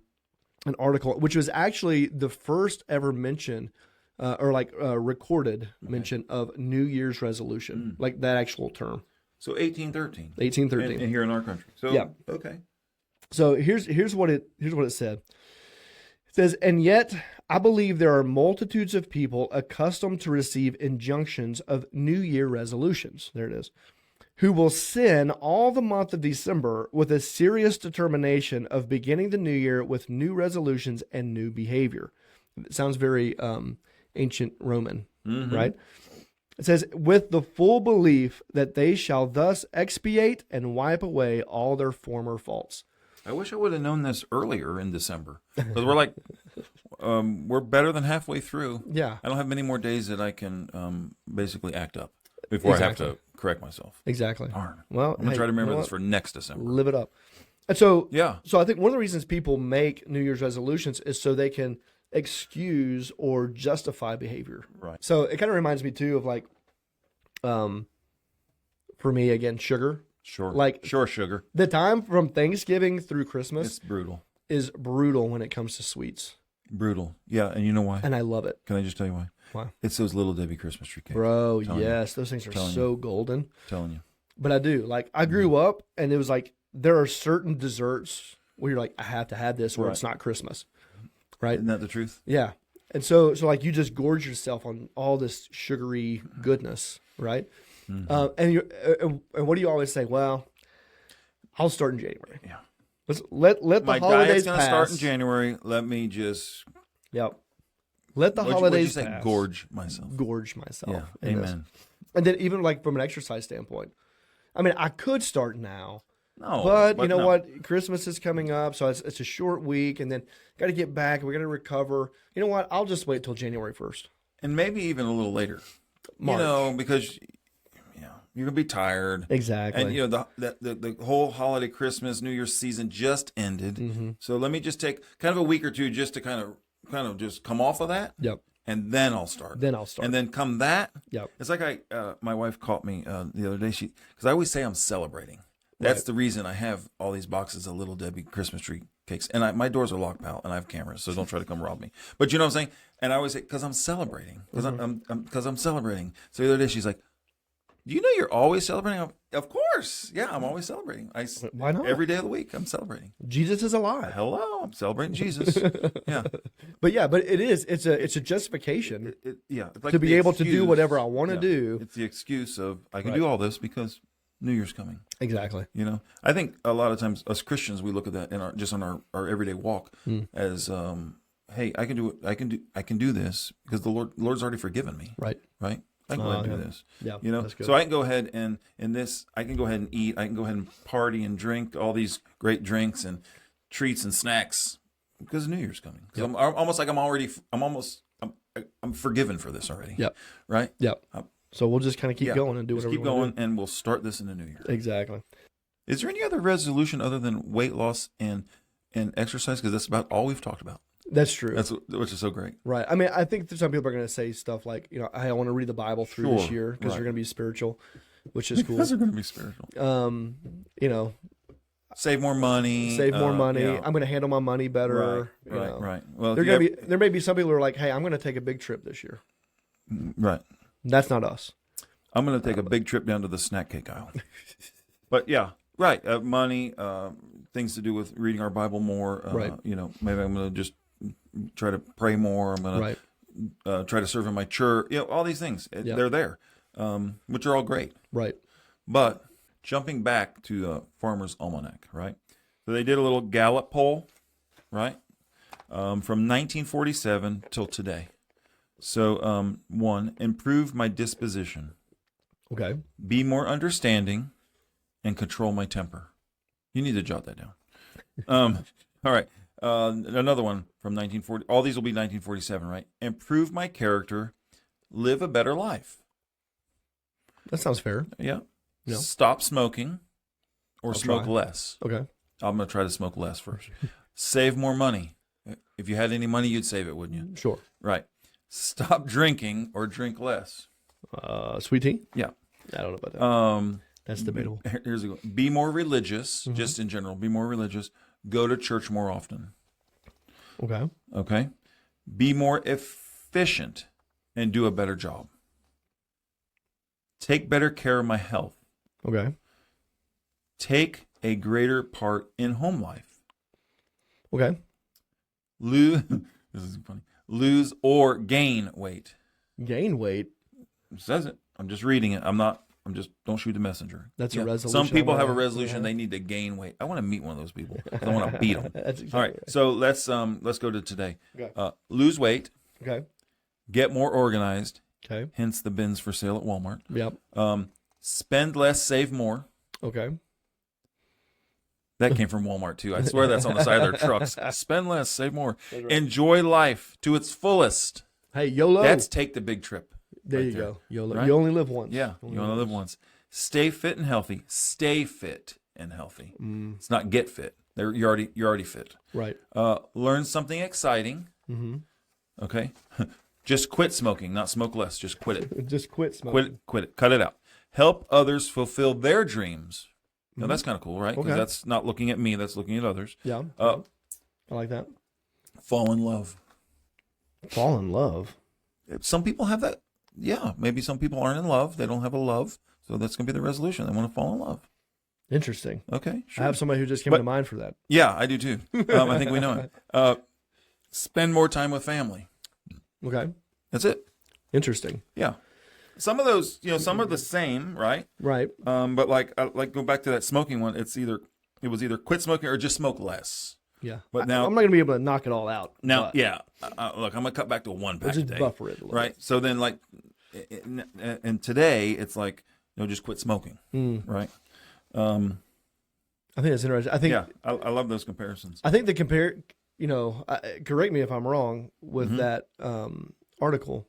article, which was actually the first ever mention, recorded mention of New Year's resolution, like that actual term. So 1813. 1813. And here in our country. So Yeah. okay. So here's what it said. It says, and yet I believe there are multitudes of people accustomed to receive injunctions of New Year resolutions. There it is. Who will sin all the month of December with a serious determination of beginning the new year with new resolutions and new behavior. It sounds very ancient Roman, right? It says, with the full belief that they shall thus expiate and wipe away all their former faults. I wish I would have known this earlier in December. Because we're like, we're better than halfway through. Yeah, I don't have many more days that I can basically act up before I have to correct myself. exactly. Darn. Well, I'm going to try to remember this what? for next December. Live it up. And so, Yeah. so I think one of the reasons people make New Year's resolutions is so they can excuse or justify behavior. Right. So it kind of reminds me too of like, for me again, sugar. Sure. Like- sure, sugar. The time from Thanksgiving through Christmas It's brutal. is brutal when it comes to sweets, Brutal. Yeah, and you know why? and I love it, Can I just tell you why? Why? It's those little Debbie Christmas tree cakes. bro. Telling you. Yes, those things are Telling so golden. Telling you. But I do like I grew up, and it was like there are certain desserts where you're like, I have to have this or Right. it's not Christmas. Right? Isn't that the truth? Yeah. And so like you just gorge yourself on all this sugary goodness, right? And what do you always say? Well, I'll start in January. Yeah. Let the My holidays diet's going to start in January. Let me just Yep. Let the what'd you holidays say? pass. Gorge myself. Gorge myself. Yeah. in this. Amen. And then even like from an exercise standpoint, I mean, I could start now, No, but you know no. what? Christmas is coming up, so it's a short week, and then got to get back. We're gonna recover. You know what? I'll just wait till January 1st. And maybe even a little later. March. You know, because you're gonna be tired. Exactly. And you know the whole holiday, Christmas, New Year's season just ended. Mm-hmm. So let me just take kind of a week or two just to kind of just come off of that. Yep. And then I'll start. And then come that. Yep. It's like my wife caught me the other day. Because I always say I'm celebrating. That's the reason I have all these boxes of Little Debbie Christmas tree cakes. And my doors are locked, pal, and I have cameras, so don't try to come rob me. But you know what I'm saying? And I always say, because I'm celebrating. Because I'm celebrating. So the other day she's like, do you know you're always celebrating? Of course. Yeah, I'm always celebrating. Why not? Every day of the week, I'm celebrating. Jesus is alive. Hello, I'm celebrating Jesus. Yeah. But it's a justification It's like to be the able to do excuse. whatever I want to Yeah. do. It's the excuse of I can Right. do all this because New Year's coming. Exactly. You know, I think a lot of times as Christians we look at that in our everyday walk as hey, I can do it. I can do this because the Lord's already forgiven me. Right. Right. I can go ahead and do this. Yeah. You know, that's good. so I can go ahead and I can go ahead and eat. I can go ahead and party and drink all these great drinks and treats and snacks because New Year's coming. Because I'm almost like I'm forgiven for this already. Yep. Right. Yep. So we'll just kind of keep going and do Just whatever keep we wanna going, and we'll start this in the new year. do. Exactly. Is there any other resolution other than weight loss and exercise? Because that's about all we've talked about. That's true. Which is so great. Right. I mean, I think that some people are going to say stuff like, you know, I want to read the Bible through this Sure. year because Right. they're going to be spiritual, which is cool. Because they're going to be spiritual. You know, Save more money. save more money. Yeah. I'm going to handle my money better. Right. you know. Right. Well, There may be some people who are like, hey, I'm going to take a big trip this year. right. That's not us. I'm going to take a big trip down to the snack cake aisle. But yeah, right. Money, things to do with reading our Bible more. Right. You know, maybe I'm going to just try to pray more. I'm going to try to serve in my church. You know, all these things. Yeah. They're there, which are all great. Right. But jumping back to the Farmer's Almanac, right? So they did a little Gallup poll, right? From 1947 till today. So, 1, improve my disposition, Okay. be more understanding, and control my temper. You need to jot that down. All right. Another one from 1940. All these will be 1947, right? Improve my character, live a better life. That sounds fair. Yeah. No. Stop smoking or smoke try. less. Okay. I'm going to try to smoke less first. Save more money. If you had any money, you'd save it, wouldn't you? Sure. Right. Stop drinking or drink less. Sweet tea? Yeah. I don't know about that. That's debatable. Here's a go. Be more religious, just in general. Be more religious. Go to church more often. Okay. Okay. Be more efficient and do a better job. Take better care of my health. Okay. Take a greater part in home life. Okay. Lose. This is funny. Lose or gain weight. Gain weight. It says it. I'm just reading it. Don't shoot the messenger. That's a Yeah. resolution. Some people I have a wanna- resolution. yeah. They need to gain weight. I want to meet one of those people. I want to beat them. That's exactly All right. So let's go to today. Okay. Lose weight. Okay. Get more organized. Okay. Hence the bins for sale at Walmart. Yep. Spend less, save more. Okay. That came from Walmart too. I swear that's on the side of their trucks. Spend less, save more. Enjoy life to its fullest. Hey, YOLO. That's take the big trip. there right you there. go. YOLO. Right? You only live once. Yeah, you only live once. Stay fit and healthy. Stay fit and healthy. It's not get fit. You're already fit. Right. Learn something exciting. Mm-hmm. Okay. Just quit smoking, not smoke less. Just quit it. Just quit smoking. Quit it. Cut it out. Help others fulfill their dreams. Now that's kind of cool, right? Because Okay. that's not looking at me. That's looking at others. Yeah. Uh, I like that. Fall in love. Fall in love. Some people have that. Yeah, maybe some people aren't in love. They don't have a love. So that's going to be the resolution. They want to fall in love. Interesting. Okay, I sure. have somebody who just came But- to mind for that. Yeah, I do too. I think we know it. Spend more time with family. Okay. That's it. Interesting. Yeah. Some of those, some are the same, right? Right. But like go back to that smoking one. It was either quit smoking or just smoke less. Yeah. But now, I'm not going to be able to knock it all out. now, but yeah. Look, I'm gonna cut back to one pack Let's a just day, buffer it a little right? So then, like, and today it's like, just quit smoking, right? I think that's interesting. I think Yeah, I love those comparisons. I think the correct me if I'm wrong with that article.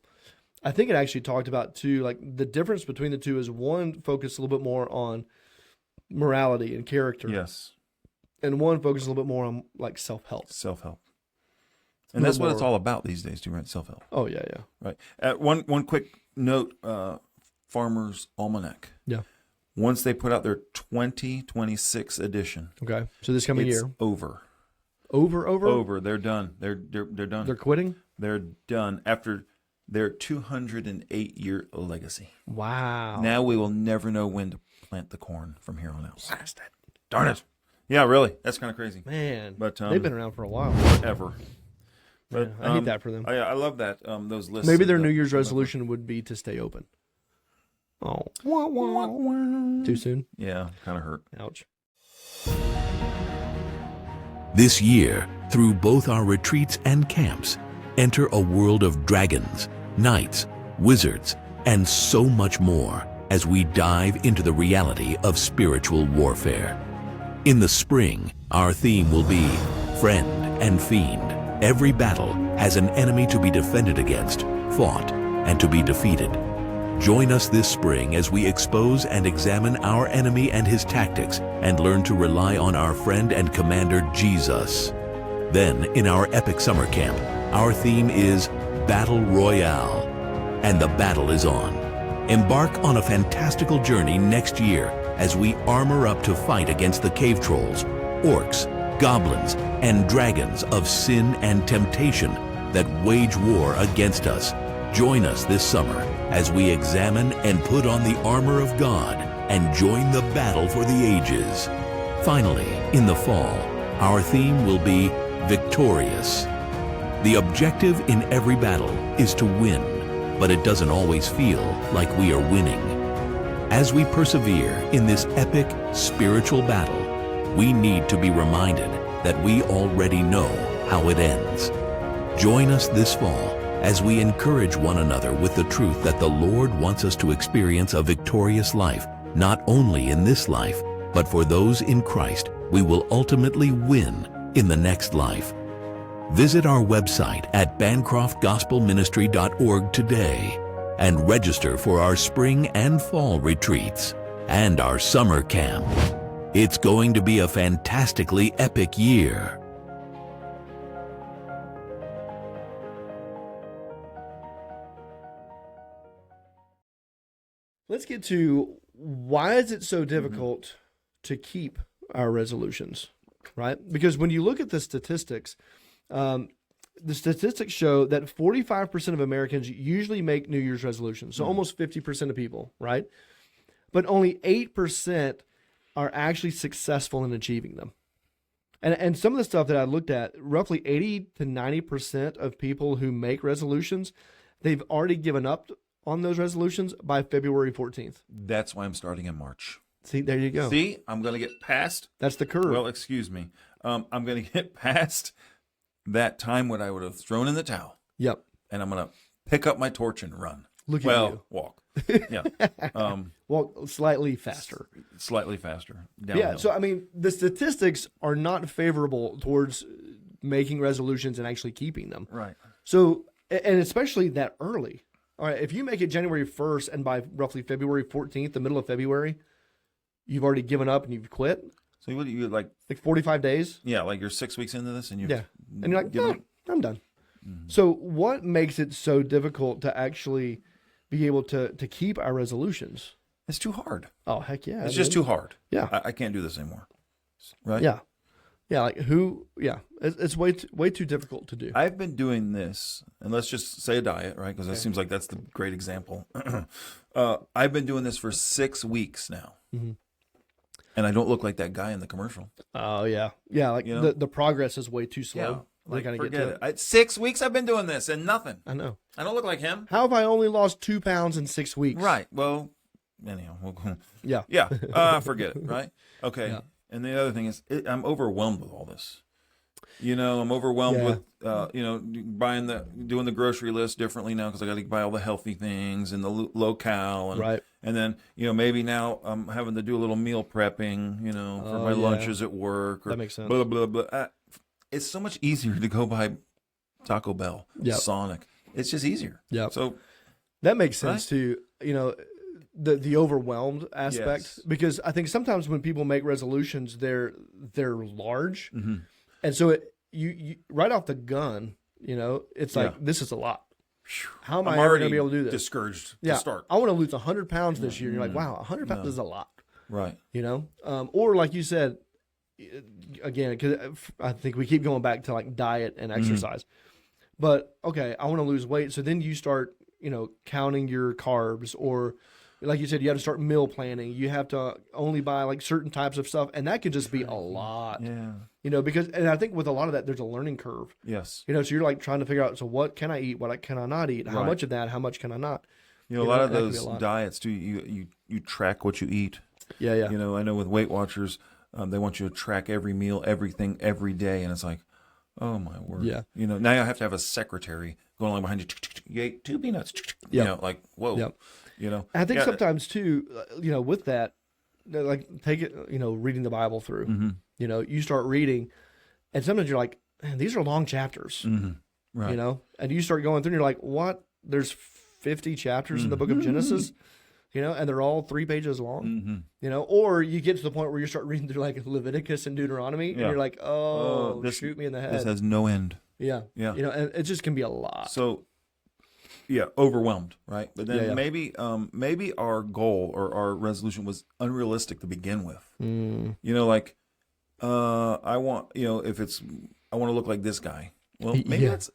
I think it actually talked about too, like the difference between the two is one focused a little bit more on morality and character, Yes, and one focused a little bit more on like self-help. self-help, and that's what it's all about these days, too, right? Self-help. Oh yeah, yeah, Right. One quick note: Farmer's Almanac. yeah. Once they put out their 2026 edition, Okay, so this coming it's year, over. over. They're done. They're done. They're quitting. They're done after their 208-year legacy. Wow. Now we will never know when to plant the corn from here on out. Darn it. Yeah, really. That's kind of crazy. Man, But they've been around for a while. ever. But I hate that for them. I love that. Those lists. Maybe their New Year's resolution would be to stay open. Oh, too soon. Yeah, kind of hurt. Ouch. This year, through both our retreats and camps, enter a world of dragons, knights, wizards, and so much more as we dive into the reality of spiritual warfare. In the spring, our theme will be Friend and Fiend. Every battle has an enemy to be defended against, fought, and to be defeated. Join us this spring as we expose and examine our enemy and his tactics and learn to rely on our friend and commander, Jesus. Then, in our epic summer camp, our theme is Battle Royale, and the battle is on. Embark on a fantastical journey next year as we armor up to fight against the cave trolls, orcs, goblins, and dragons of sin and temptation that wage war against us. Join us this summer as we examine and put on the armor of God and join the battle for the ages. Finally, in the fall, our theme will be Victorious. The objective in every battle is to win, but it doesn't always feel like we are winning. As we persevere in this epic spiritual battle, we need to be reminded that we already know how it ends. Join us this fall as we encourage one another with the truth that the Lord wants us to experience a victorious life, not only in this life, but for those in Christ, we will ultimately win in the next life. Visit our website at bancroftgospelministry.org today and register for our spring and fall retreats and our summer camp. It's going to be a fantastically epic year. Let's get to why is it so difficult to keep our resolutions, right? Because when you look at the statistics show that 45% of Americans usually make New Year's resolutions. So almost 50% of people, right? But only 8% are actually successful in achieving them. And some of the stuff that I looked at, roughly 80 to 90% of people who make resolutions, they've already given up on those resolutions by February 14th. That's why I'm starting in March. See, there you go. See, I'm going to get past. That's the curve. Well, excuse me. I'm going to get past that time when I would have thrown in the towel. Yep. And I'm going to pick up my torch and run. Look at you. Walk. Yeah. Well, slightly faster. Slightly faster. Downhill. Yeah. So, I mean, the statistics are not favorable towards making resolutions and actually keeping them. Right. So, and especially that early. All right. If you make it January 1st and by roughly February 14th, the middle of February, you've already given up and you've quit. So what do you like 45 days? Yeah, like you're 6 weeks into this and you've Yeah. And you're like, given no, up? I'm done. So what makes it so difficult to actually be able to keep our resolutions? It's too hard. Oh, heck yeah. It's just too hard. Yeah. I can't do this anymore. Right? Yeah. Yeah. Like it's way too difficult to do. I've been doing this, and let's just say a diet, right? Because that seems like that's the great example. I've been doing this for 6 weeks now. Mm-hmm. and I don't look like that guy in the commercial. Oh yeah, yeah. Like You know? the progress is way too slow. Yeah, They like gotta get forget to it. it. 6 weeks I've been doing this and nothing. I know. I don't look like him. How have I only lost 2 pounds in 6 weeks? Right. Well, anyhow, Yeah. yeah. Forget it. Right. Okay. Yeah. And the other thing is, I'm overwhelmed with all this. I'm overwhelmed Yeah. with, doing the grocery list differently now because I got to buy all the healthy things and the low-cal. And, Right. And then, maybe now I'm having to do a little meal prepping, for my lunches at work. Or That makes sense. Blah, blah, blah. It's so much easier to go buy Taco Bell, Yep. Sonic. It's just easier. Yeah. So That makes sense too. The overwhelmed aspect, Yes. because I think sometimes when people make resolutions, they're large, mm-hmm. and so you right off the gun, it's like Yeah. this is a lot. How am I'm I ever already going to be able to do this? discouraged Yeah, to start. I want to lose 100 pounds this year. And you're like, wow, 100 pounds is a lot. Right. Or like you said, again, because I think we keep going back to like diet and exercise. But okay, I want to lose weight. So then you start, counting your carbs, or like you said, you have to start meal planning. You have to only buy like certain types of stuff, and that can just be a lot. Yeah. And I think with a lot of that, there's a learning curve. Yes. So you're like trying to figure out, so what can I eat? What can I not eat? How Right. much of that? How much can I not? A lot of that can be those a lot. diets too. You track what you eat. Yeah, yeah. I know with Weight Watchers, they want you to track every meal, everything, every day, and it's like, oh my word. Yeah. Now you have to have a secretary going along behind you. You ate 2 peanuts. Yeah. Like whoa. Yep. Yeah. I think sometimes too, with that, like take it, reading the Bible through. Mm-hmm. You start reading, and sometimes you're like, man, these are long chapters. Mm-hmm. Right. And you start going through, and you're like, what? There's 50 chapters in the book of Genesis, and they're all 3 pages long. Mm-hmm. Or you get to the point where you start reading through like Leviticus and Deuteronomy, and Yeah. you're like, oh, this- shoot me in the head. This has no end. Yeah. Yeah. And it just can be a lot. So, yeah, overwhelmed, right? But then Yeah, yeah. maybe our goal or our resolution was unrealistic to begin with. Mm. I want, I want to look like this guy. Well, maybe Yeah. that's,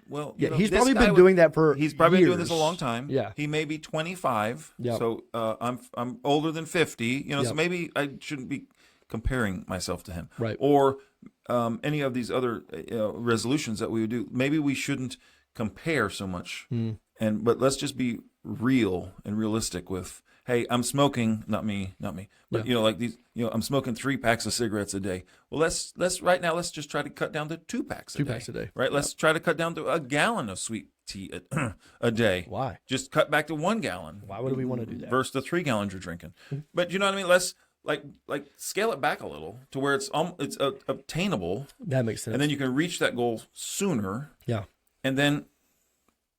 well, Yeah, you know, he's this probably guy been doing that for He's probably been doing this a years. long time. Yeah. He may be 25. Yep. So I'm older than 50. So Yep. maybe I shouldn't be comparing myself to him. Right. Or any of these other resolutions that we would do. Maybe we shouldn't compare so much. But let's just be real and realistic with, hey, I'm smoking, not me, but Yeah. like these, I'm smoking 3 packs of cigarettes a day. Well, let's right now, let's just try to cut down to 2 packs a day. 2 packs a day. Right? Let's try to cut down to a gallon of sweet tea a day. Why? Just cut back to 1 gallon. Why would we want to do that? Versus the 3 gallons you're drinking. But you know what I mean? Let's like scale it back a little to where it's obtainable, That makes sense. and then you can reach that goal sooner, yeah. and then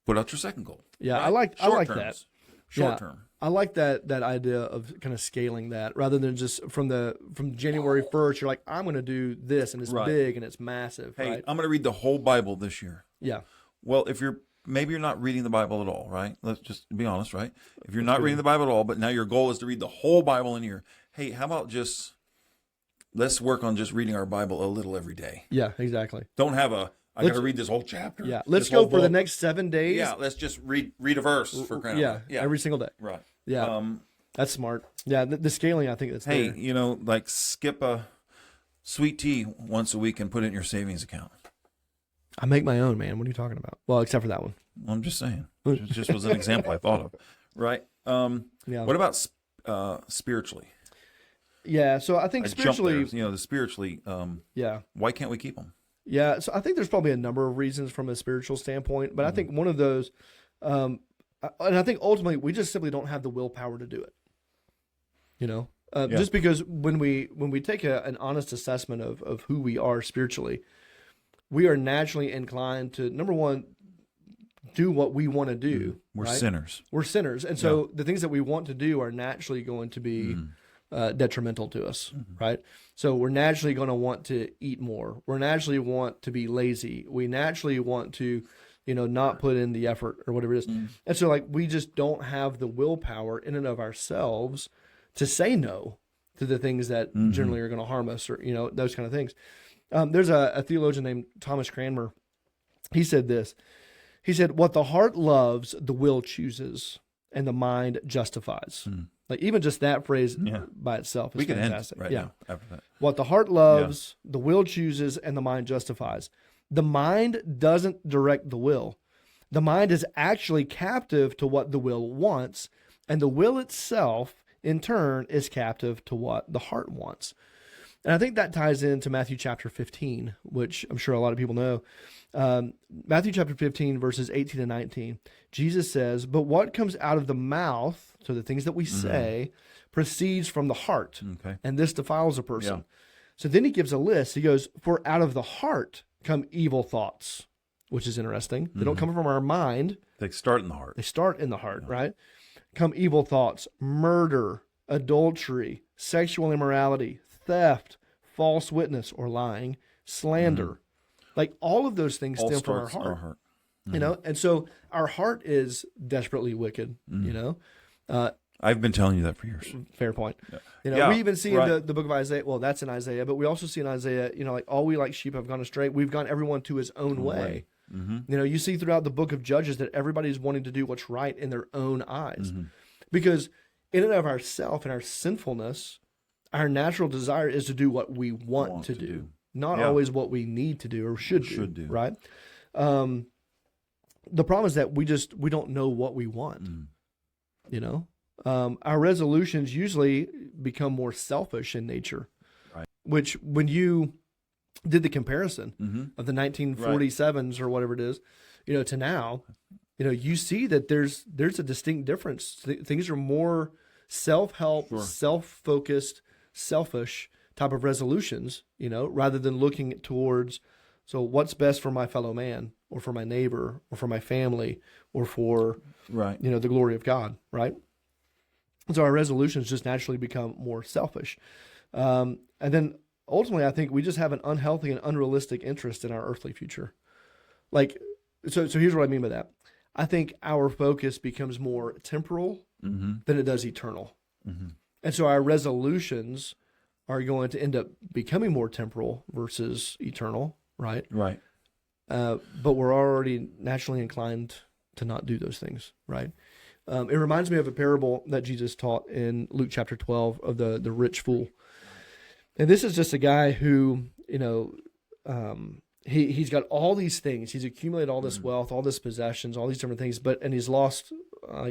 put out your second goal. Yeah, right? I like Short that. terms. Short Yeah. term. I like that idea of kind of scaling that rather than just from January 1st, you're like, I'm going to do this, and it's Right. big and it's massive. Hey, right? I'm going to read the whole Bible this year. Yeah. Well, if maybe you're not reading the Bible at all, right? Let's just be honest, right? If you're not reading the Bible at all, but now your goal is to read the whole Bible in a year, hey, how about let's work on just reading our Bible a little every day. Yeah, exactly. Don't have I got to read this whole chapter. Yeah. Let's this go whole for the book. next 7 days. Yeah, let's just read a verse for crying out loud. Every single day. Right. Yeah. That's smart. Yeah. The scaling, I think that's Hey, there. like skip a sweet tea once a week and put it in your savings account. I make my own, man. What are you talking about? Well, except for that one. I'm just saying. It just was an example I thought of. Right. Yeah. What about spiritually? Yeah. So I think I jumped spiritually, there. The spiritually. yeah. Why can't we keep them? Yeah, so I think there's probably a number of reasons from a spiritual standpoint, but I think one of those, and I think ultimately we just simply don't have the willpower to do it. Just because when we take an honest assessment of who we are spiritually, we are naturally inclined to, number one, do what we want to do. We're right? sinners. We're sinners, and so the things that we want to do are naturally going to be detrimental to us, right? So we're naturally going to want to eat more. We're naturally want to be lazy. We naturally want to, not put in the effort or whatever it is. And so like we just don't have the willpower in and of ourselves to say no to the things that generally are going to harm us or, those kind of things. There's a theologian named Thomas Cranmer. He said this. He said, what the heart loves, the will chooses, and the mind justifies. Like even just that phrase Yeah. by itself is We can fantastic. end right now after that. What the heart loves, the will chooses, and the mind justifies. The mind doesn't direct the will. The mind is actually captive to what the will wants, and the will itself, in turn, is captive to what the heart wants. And I think that ties into Matthew chapter 15, which I'm sure a lot of people know. Matthew chapter 15, verses 18 and 19, Jesus says, "But what comes out of the mouth," so the things that we say, "proceeds from the heart, Okay. and this defiles a person." Yeah. So then he gives a list. He goes, "For out of the heart come evil thoughts," which is interesting. They don't come from our mind. They start in the heart. They start in the heart, right? Come evil thoughts, murder, adultery, sexual immorality, theft, false witness or lying, slander. Like all of those things All stem from our starts heart. our heart. You know, and so our heart is desperately wicked, you know. I've been telling you that for years. Fair point. You know, Yeah, we even see right. in the book of Isaiah, well, that's in Isaiah, but we also see in Isaiah, you know, like all we like sheep have gone astray. We've gone everyone to his own way. You know, you see throughout the book of Judges that everybody's wanting to do what's right in their own eyes. Because in and of ourself and our sinfulness, our natural desire is to do what we want to do. Not always what we need to do or should do. Right? The problem is that we don't know what we want. You know? Our resolutions usually become more selfish in nature. Right. Which when you did the comparison of the 1947s or whatever it is, you know, to now, you know, you see that there's a distinct difference. Things are more self-help, self-focused, selfish type of resolutions, you know, rather than looking towards, so what's best for my fellow man or for my neighbor or for my family or for, you know, the glory of God, right? And so our resolutions just naturally become more selfish. And then ultimately, I think we just have an unhealthy and unrealistic interest in our earthly future. Like, so here's what I mean by that. I think our focus becomes more temporal than it does eternal. And so our resolutions are going to end up becoming more temporal versus eternal, right? Right. But we're already naturally inclined to not do those things, right? It reminds me of a parable that Jesus taught in Luke chapter 12 of the rich fool. And this is just a guy who, you know, he's got all these things. He's accumulated all this wealth, all these possessions, all these different things, and he's lost,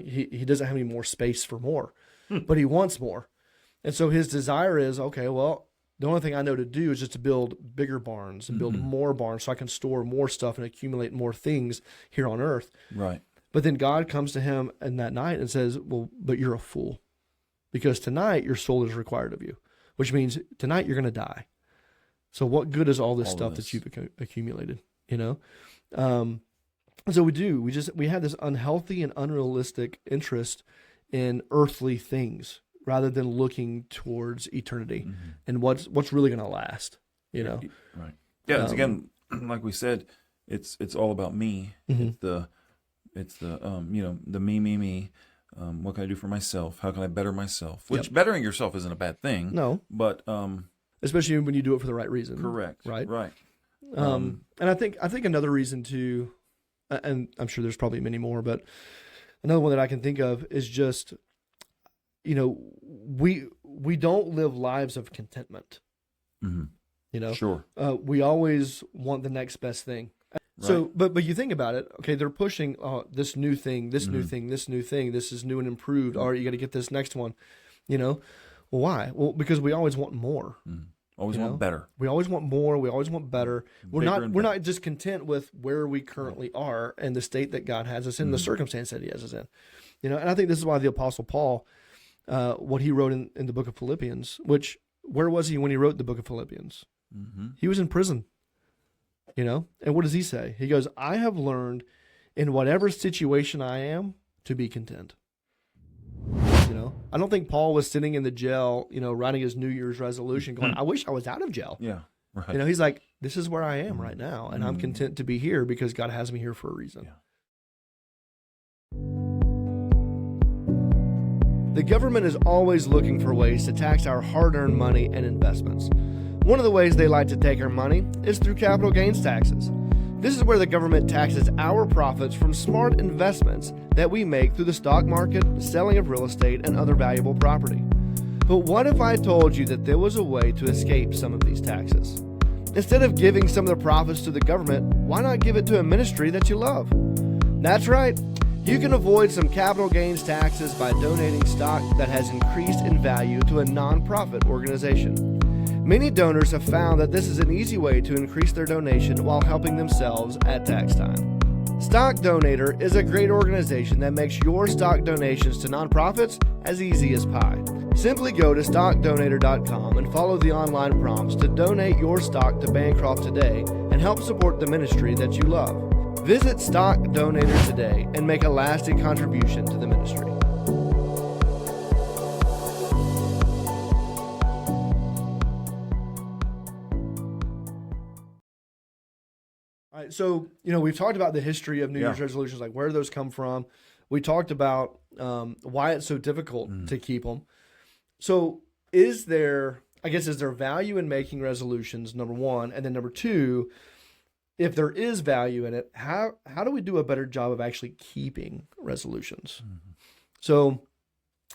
he doesn't have any more space for more, but he wants more. And so his desire is, okay, well, the only thing I know to do is just to build bigger barns and build more barns so I can store more stuff and accumulate more things here on earth. Right. But then God comes to him in that night and says, well, but you're a fool because tonight your soul is required of you, which means tonight you're going to die. So what good is all this stuff that you've accumulated, you know? So we have this unhealthy and unrealistic interest in earthly things rather than looking towards eternity and what's really going to last, you know? Right. Yeah. It's again, like we said, it's all about me. It's the you know, the me. What can I do for myself? How can I better myself? Which bettering yourself isn't a bad thing. No. But especially when you do it for the right reason. correct. Right. Right. And I think another reason too, and I'm sure there's probably many more, but another one that I can think of is just, you know, we don't live lives of contentment. You know, Sure. We always want the next best thing. So, but you think about it. Okay, they're pushing this new thing, this new thing, this new thing. This is new and improved. All right, you got to get this next one. You know, well, why? Well, because we always want more. Always want better. We always want more. We always want better. We're Bigger and not just content with where we currently are and the state that God has us in, the circumstance that He has us in. You know, and I think this is why the Apostle Paul, what he wrote in the book of Philippians, which where was he when he wrote the book of Philippians? He was in prison. You know, and what does he say? He goes, I have learned in whatever situation I am to be content. You know, I don't think Paul was sitting in the jail, you know, writing his New Year's resolution going, I wish I was out of jail. Yeah. Right. You know, he's like, this is where I am right now. And I'm content to be here because God has me here for a reason. Yeah. The government is always looking for ways to tax our hard-earned money and investments. One of the ways they like to take our money is through capital gains taxes. This is where the government taxes our profits from smart investments that we make through the stock market, selling of real estate, and other valuable property. But what if I told you that there was a way to escape some of these taxes? Instead of giving some of the profits to the government, why not give it to a ministry that you love? That's right. You can avoid some capital gains taxes by donating stock that has increased in value to a nonprofit organization. Many donors have found that this is an easy way to increase their donation while helping themselves at tax time. Stock Donator is a great organization that makes your stock donations to nonprofits as easy as pie. Simply go to stockdonator.com and follow the online prompts to donate your stock to Bancroft today and help support the ministry that you love. Visit Stock Donator today and make a lasting contribution to the ministry. All right, so we've talked about the history of New Year's resolutions, like where those come from. We talked about why it's so difficult to keep them. So, is there value in making resolutions? Number one, and then number two, if there is value in it, how do we do a better job of actually keeping resolutions? So,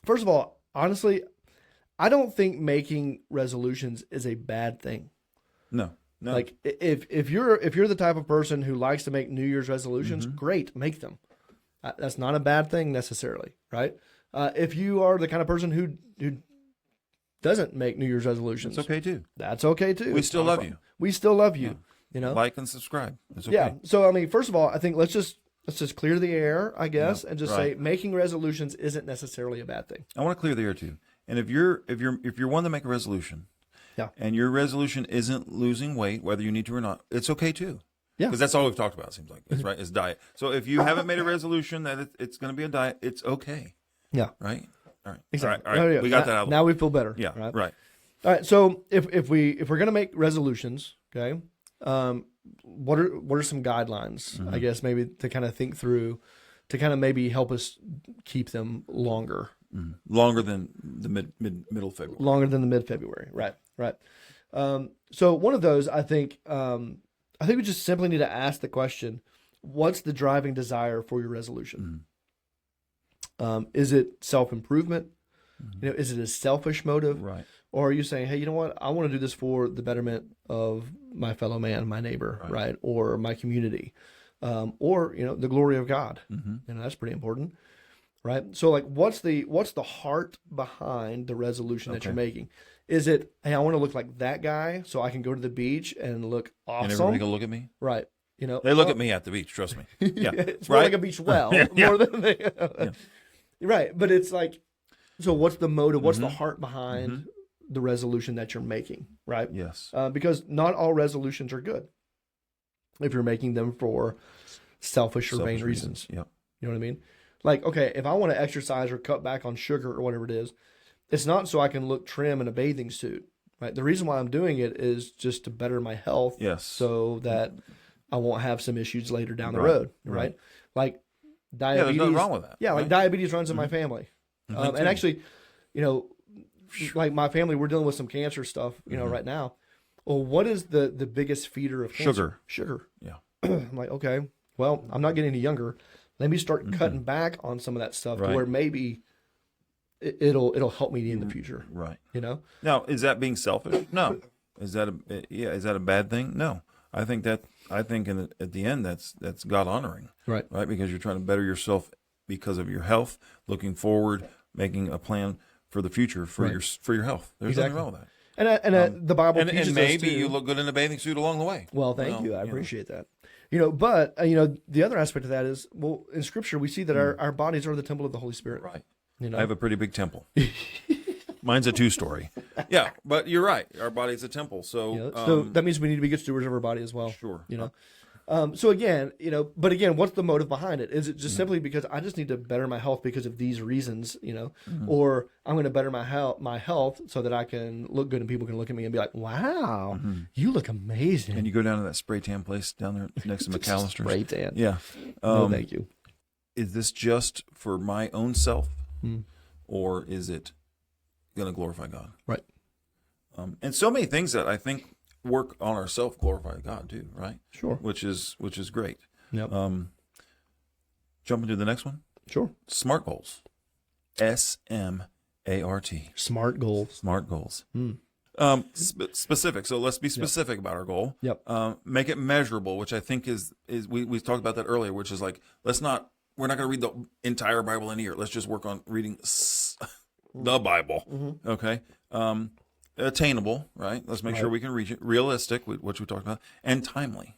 first of all, honestly, I don't think making resolutions is a bad thing. No. Like if you're the type of person who likes to make New Year's resolutions, great, make them. That's not a bad thing necessarily, right? If you are the kind of person who doesn't make New Year's resolutions, it's okay too. That's okay too. We still love you. We still love you. Like and subscribe. It's okay. Yeah. So I mean, first of all, I think let's just clear the air, I guess, and just say making resolutions isn't necessarily a bad thing. I want to clear the air too. And if you're one to make a resolution, and your resolution isn't losing weight, whether you need to or not, it's okay too. Yeah. Because that's all we've talked about, it seems like. It's right. It's diet. So if you haven't made a resolution that it's going to be a diet, it's okay. Yeah. Right? All right. Exactly. All right. We got that out. Now we feel better. Yeah. Right. All right. So if we're going to make resolutions, okay, what are some guidelines, I guess, maybe to kind of think through, to kind of maybe help us keep them longer? Longer than the middle February. Longer than the mid-February. Right. So one of those, I think we just simply need to ask the question, what's the driving desire for your resolution? Is it self-improvement? Is it a selfish motive? Right. Or are you saying, hey, you know what? I want to do this for the betterment of my fellow man, my neighbor, right? Or my community, or the glory of God. That's pretty important, right? So, like, what's the heart behind the resolution that you're making? Is it, hey, I want to look like that guy, so I can go to the beach and look awesome? And everybody can look at me, right? They look at me at the beach. Trust me. Yeah, it's more like a beach well, more than they. Right, but it's like, so what's the motive? What's the heart behind the resolution that you're making, right? Yes. Because not all resolutions are good if you're making them for selfish or vain reasons. Yep. You know what I mean? Like, okay, if I want to exercise or cut back on sugar or whatever it is, it's not so I can look trim in a bathing suit, right? The reason why I'm doing it is just to better my health. Yes. So that I won't have some issues later down the road, right? Like diabetes. Yeah, there's nothing wrong with that. Yeah, like diabetes runs in my family. And actually, like my family, we're dealing with some cancer stuff, right now. Well, what is the biggest feeder of cancer? Sugar. Yeah. I'm like, okay, well, I'm not getting any younger. Let me start cutting back on some of that stuff to where maybe it'll help me in the future. Right. Now, is that being selfish? No. Is that a bad thing? No. I think at the end that's God honoring. Right. Because you're trying to better yourself because of your health, looking forward, making a plan for the future for your health. There's nothing wrong with that. And the Bible teaches and maybe us to, you look good in a bathing suit along the way. Well, thank you. I appreciate that. But the other aspect of that is, well, in Scripture we see that our bodies are the temple of the Holy Spirit. Right. I have a pretty big temple. Mine's a 2-story. Yeah, but you're right. Our body's a temple, so so that means we need to be good stewards of our body as well. Sure. So again, but again, what's the motive behind it? Is it just simply because I just need to better my health because of these reasons, or I'm going to better my health so that I can look good and people can look at me and be like, wow, you look amazing. And you go down to that spray tan place down there next to McAllister's. Spray tan. Yeah. No, thank you. Is this just for my own self, or is it going to glorify God? Right. And so many things that I think work on ourselves glorify God too, right? Sure. Which is great. Yep. Jumping to the next one. Sure. SMART goals. SMART. Smart goals. SMART goals. Specific. So let's be specific about our goal. Yep. Make it measurable, which I think is we talked about that earlier, which is like, we're not going to read the entire Bible in a year. Let's just work on reading the Bible. Mm-hmm. Okay. Attainable, right? Let's make sure we can reach it. Realistic, which we talked about, and timely.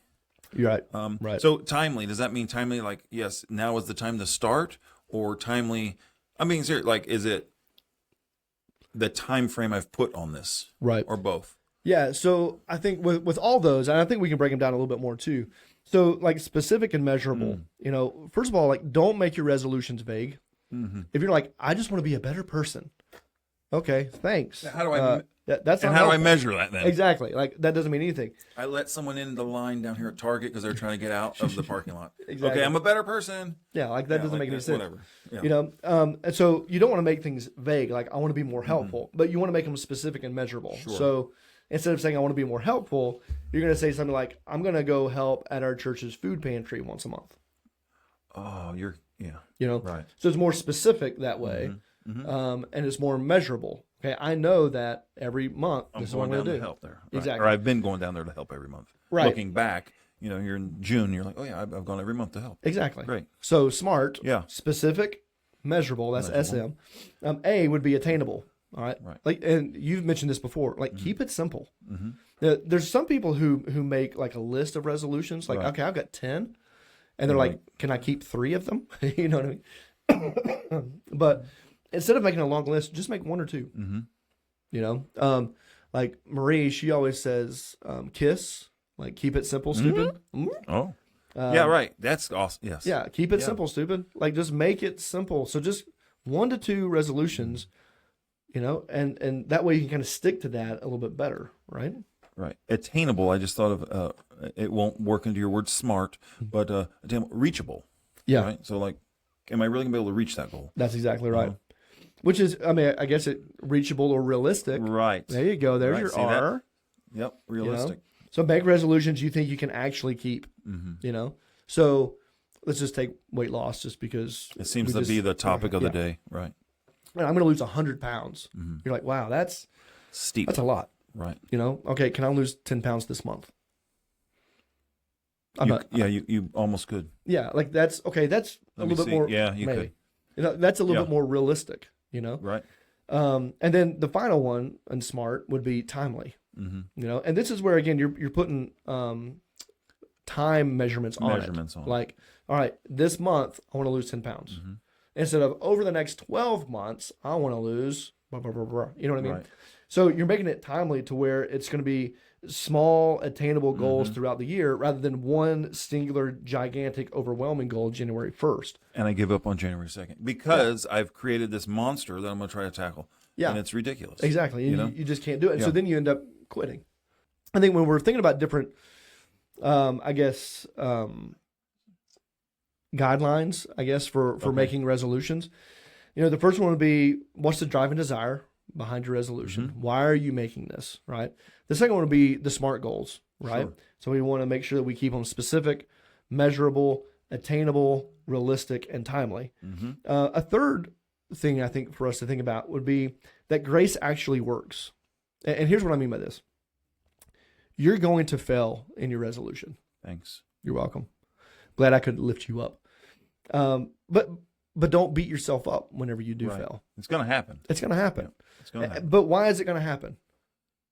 You're right. Right. So timely, does that mean timely? Like, yes, now is the time to start, or timely? I'm being serious. Like, is it the time frame I've put on this, Right. or both? Yeah. So I think with all those, and I think we can break them down a little bit more too. So like specific and measurable. You know, first of all, like don't make your resolutions vague. Mm-hmm. If you're like, I just want to be a better person. Okay, thanks. How do I? That's and not how do I helpful. measure that then? Exactly. Like that doesn't mean anything. I let someone in the line down here at Target because they're trying to get out of the parking lot. Exactly. Okay, I'm a better person. Yeah, like that doesn't make any sense. Whatever. Yeah. You know, and so you don't want to make things vague. Like I want to be more helpful, but you want to make them specific and measurable. Sure. So instead of saying I want to be more helpful, you're going to say something like, I'm going to go help at our church's food pantry once a month. Oh, You know, right. so it's more specific that way, and it's more measurable. Okay, I know that every month this is what I'm going to do. To help there. Right. Exactly. Or I've been going down there to help every month. Right. Looking back, you're in June, you're like, oh yeah, I've gone every month to help. Exactly. Great. So smart, Yeah. specific, measurable. That's SM. A would be attainable. All right. Right. Like, and you've mentioned this before. Like, keep it simple. Mm-hmm. Now, there's some people who make like a list of resolutions. Like, Right. okay, I've got 10, and they're like, can I keep 3 of them? You know what I mean? But instead of making a long list, just make 1 or 2. Mm-hmm. You know, like Marie, she always says, kiss. Like, keep it simple, stupid. Oh. Yeah, right. That's awesome. Yes. Yeah, keep it simple, stupid. Like, just make it simple. So just 1 to 2 resolutions, you know, and that way you can kind of stick to that a little bit better, right? Right. Attainable, I just thought of, it won't work into your word smart, but reachable. Yeah. Right? So, like, am I really going to be able to reach that goal? That's exactly right. Which is, I mean, I guess it reachable or realistic. Right. There you go. There's Right. your See R. that? Yep. Realistic. You know? So make resolutions you think you can actually keep, you know? So let's just take weight loss just because. It seems to be the topic of the yeah. day. Right. I'm going to lose 100 pounds. You're like, wow, that's Steep. a lot. Right. You know? Okay, can I lose 10 pounds this month? You almost could. Yeah, like that's, okay, that's a little bit more. Yeah, you maybe. could. You know, that's a little Yeah. bit more realistic, you know? Right. And then the final one and smart would be timely. Mm-hmm. You know, and this is where again you're putting time measurements on it. Like, all right, this month I want to lose 10 pounds. Instead of over the next 12 months, I want to lose blah, blah, blah, blah. You know what I mean? Right. So you're making it timely to where it's going to be small, attainable goals throughout the year rather than one singular, gigantic, overwhelming goal January 1st. And I give up on January 2nd because I've created this monster that I'm going to try to tackle. Yeah. And it's ridiculous. Exactly. And you just can't do it. And so Yeah. then you end up quitting. I think when we're thinking about different, guidelines, I guess, for making resolutions, you know, the first one would be, what's the driving desire behind your resolution? Why are you making this, right? The second one would be the SMART goals, right? Sure. So we want to make sure that we keep them specific, measurable, attainable, realistic, and timely. A third thing I think for us to think about would be that grace actually works. And here's what I mean by this. You're going to fail in your resolution. Thanks. You're welcome. Glad I could lift you up. But don't beat yourself up whenever you do fail. It's going to happen. It's going to happen. Yeah, it's going to happen. But why is it going to happen?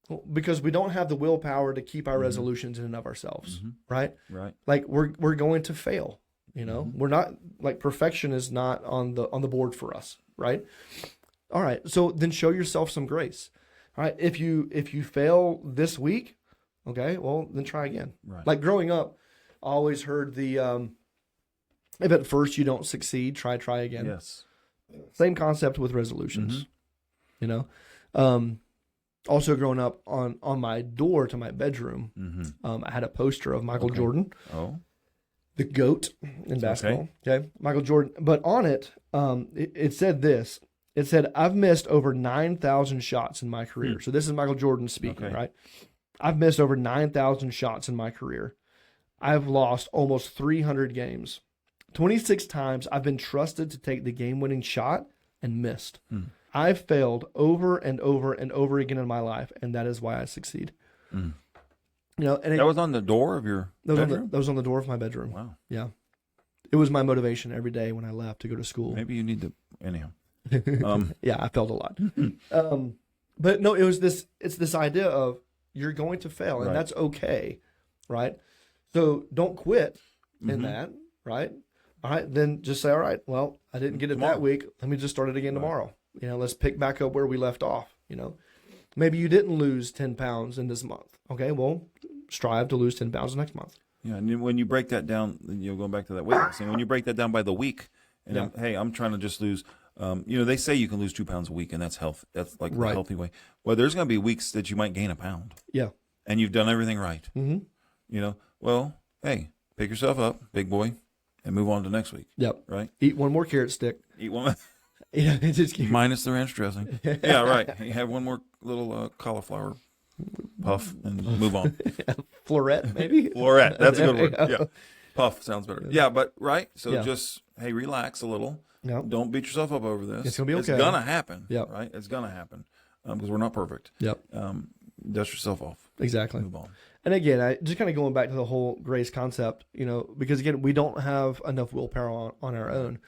Well, because we don't have the willpower to keep our resolutions in and of ourselves, right? Right. Like we're going to fail. You know, we're not, like, perfection is not on the board for us, right? All right. So then show yourself some grace. All right. If you fail this week, okay, well then try again. Right. Like growing up, I always heard the if at first you don't succeed, try again. Yes. Same concept with resolutions. You know, also growing up on my door to my bedroom, I had a poster of Michael Jordan. Oh. The GOAT in basketball. Okay. Michael Jordan. But on it, it said this. It said, I've missed over 9,000 shots in my career. So this is Michael Jordan speaking, right? I've missed over 9,000 shots in my career. I've lost almost 300 games. 26 times I've been trusted to take the game-winning shot and missed. I've failed over and over and over again in my life, and that is why I succeed. You know, and That was on the door of your bedroom? that was on the door of my bedroom. Wow. Yeah. It was my motivation every day when I left to go to school. Maybe you need to, anyhow. Yeah, I felt a lot. But no, it's this idea of you're going to fail, and Right. that's okay, right? So don't quit in that, right? All right, then just say, all right, well, I didn't get it Tomorrow. that week. Let me just start it again tomorrow. You know, let's pick back up where we left off. You know, maybe you didn't lose 10 pounds in this month. Okay, well, strive to lose 10 pounds next month. Yeah, and then when you break that down, you know, going back to that weight loss thing, when you break that down by the week, and I'm trying to just lose, you know, they say you can lose 2 pounds a week, and that's health. That's like Right. the healthy way. Well, there's going to be weeks that you might gain a pound, Yeah. and you've done everything right. Mm-hmm. You know, well, hey, pick yourself up, big boy, and move on to next week. Yep. Right? Eat one more carrot stick. Eat one You know, just keep, minus the ranch dressing. Yeah, right. You have one more little cauliflower puff and move on. floret, maybe. Floret. That's a There good we word. go. Yeah. Puff sounds better. Yeah, but right. So Yeah. just hey, relax a little. No. Don't beat yourself up over this. It's gonna be okay. It's gonna happen. Yep. Right. It's gonna happen because we're not perfect. Yep. Dust yourself off. Exactly. Move on. And again, I just kind of going back to the whole grace concept, you know, because again, we don't have enough willpower on our own.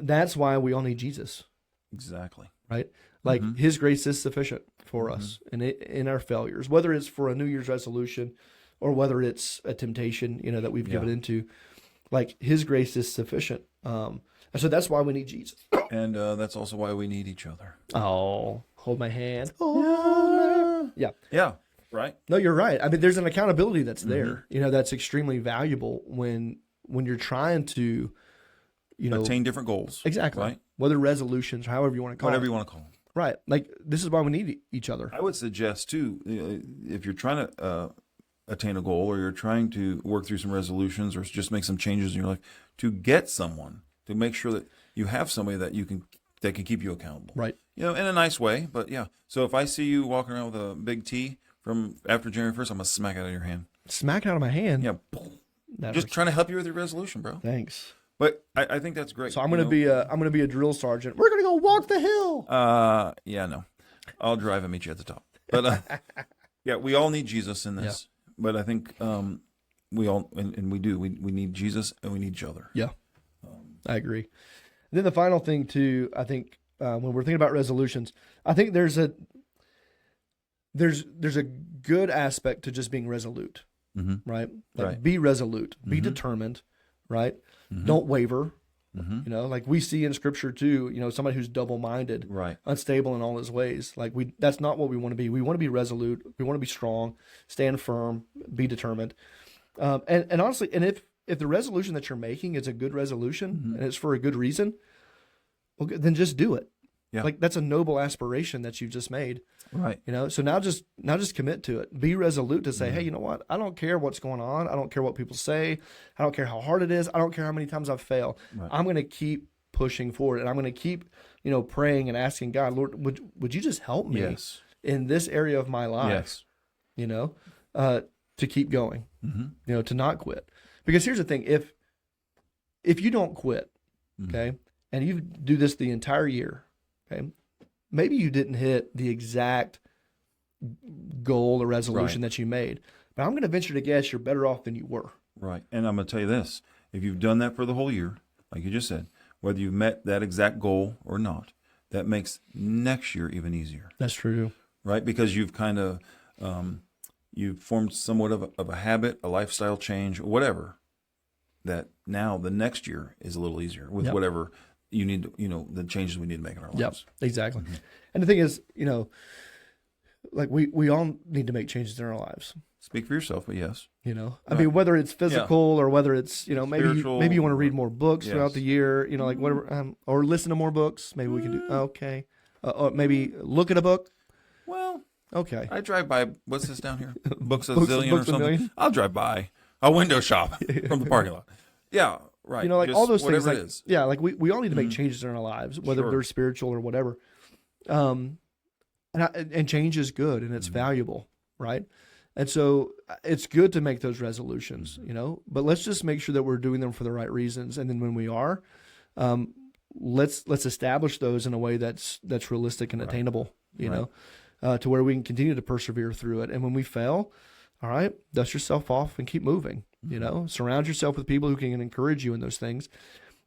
That's why we all need Jesus, Exactly. right? Like His grace is sufficient for us in our failures, whether it's for a New Year's resolution or whether it's a temptation, you know, that we've given into. Like His grace is sufficient, and so that's why we need Jesus. And that's also why we need each other. Oh, hold my hand. Yeah. Yeah. Right. No, you're right. I mean, there's an accountability that's there. You know, that's extremely valuable when you're trying to, you know, Attain different goals. exactly Right. whether resolutions, however you want to call Whatever it. you want to call them. Right. Like this is why we need each other. I would suggest too, if you're trying to attain a goal or you're trying to work through some resolutions or just make some changes in your life, to get someone to make sure that you have somebody that can keep you accountable. Right. You know, in a nice way, but yeah. So if I see you walking around with a big T from after January 1st, I'm gonna smack it out of your hand. Smack it out of my hand. Yeah. That Just hurts. trying to help you with your resolution, bro. Thanks. But I think that's great. So I'm gonna be a drill sergeant. We're gonna go walk the hill. Yeah, no. I'll drive and meet you at the top. But yeah, we all need Jesus in this. But I think we all and we do. We need Jesus and we need each other. Yeah, I agree. And then the final thing too, I think when we're thinking about resolutions, I think there's a good aspect to just being resolute, right? Like Right. be resolute, be determined, right? Don't waver. You know, like we see in Scripture too. You know, somebody who's double-minded, Right. unstable in all his ways. Like that's not what we want to be. We want to be resolute. We want to be strong, stand firm, be determined. And honestly, and if the resolution that you're making is a good resolution and it's for a good reason, well, then just do it. Yeah. Like that's a noble aspiration that you've just made. Right. You know, so now just commit to it. Be resolute to say, hey, you know what? I don't care what's going on. I don't care what people say. I don't care how hard it is. I don't care how many times I've failed. Right. I'm going to keep pushing forward, and I'm going to keep, you know, praying and asking God, Lord, would you just help me Yes. in this area of my life? Yes. You know, to keep going. You know, to not quit. Because here's the thing: if you don't quit, okay, and you do this the entire year, okay, maybe you didn't hit the exact goal or resolution that you made, but I'm going to venture to guess you're better off than you were. Right. And I'm going to tell you this. If you've done that for the whole year, like you just said, whether you've met that exact goal or not, that makes next year even easier. That's true. Right? Because you've kind of, you've formed somewhat of a habit, a lifestyle change, or whatever, that now the next year is a little easier with whatever you need to, you know, the changes we need to make in our lives. Yep, exactly. And the thing is, you know, like we all need to make changes in our lives. Speak for yourself, but yes. You know, I mean, whether it's physical or whether it's, you know, maybe Spiritual, you want to read more books throughout yes. the year, you know, like whatever, or listen to more books. Maybe we can do, okay. Or maybe look at a book. Well, Okay. I drive by, what's this down here? Books a Books- Zillion Books or a something. Million? I'll drive by. I'll window shop from the parking lot. Yeah, right. You know, like Just all those things, whatever like, it is. yeah, like we all need to make changes in our lives, whether Sure. they're spiritual or whatever. And change is good and it's valuable, right? And so it's good to make those resolutions, but let's just make sure that we're doing them for the right reasons. And then when we are, let's establish those in a way that's realistic and attainable, to where we can continue to persevere through it. And when we fail, all right, dust yourself off and keep moving, surround yourself with people who can encourage you in those things.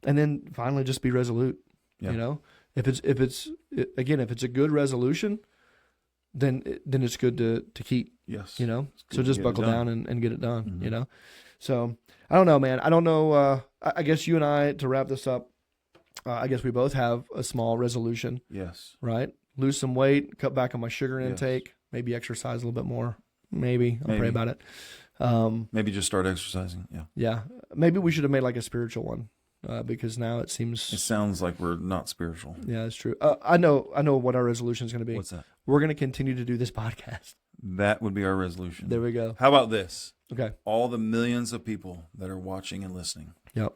And then finally, just be resolute, if it's a good resolution, then it's good to keep, so just buckle down and get it done, So I don't know, man. I don't know. I guess you and I, to wrap this up, I guess we both have a small resolution. Yes. Right? Lose some weight, cut back on my sugar intake, maybe exercise a little bit more. Maybe. I'll pray about it. Maybe just start exercising. Yeah. Yeah. Maybe we should have made like a spiritual one. Because now it sounds like we're not spiritual. Yeah, that's true. I know what our resolution is going to be. What's that? We're going to continue to do this podcast. That would be our resolution. There we go. How about this? Okay. All the millions of people that are watching and listening. Yep.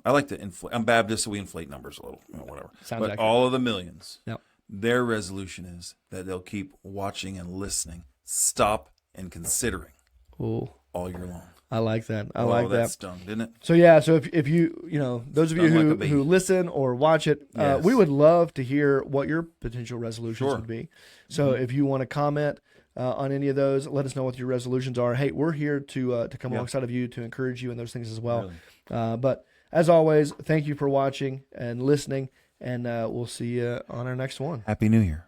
I like to inflate. I'm Baptist, so we inflate numbers a little, whatever. Sounds but accurate. all of the millions, yep. Their resolution is that they'll keep watching and listening, stop and considering all year long. I like that. I like that. That stung, didn't it? So yeah, so if you, those of you who listen or watch it, we would love to hear what your potential resolutions would be. So if you want to comment on any of those, let us know what your resolutions are. Hey, we're here to come alongside of you to encourage you in those things as well. Really. But as always, thank you for watching and listening, and we'll see you on our next one. Happy New Year.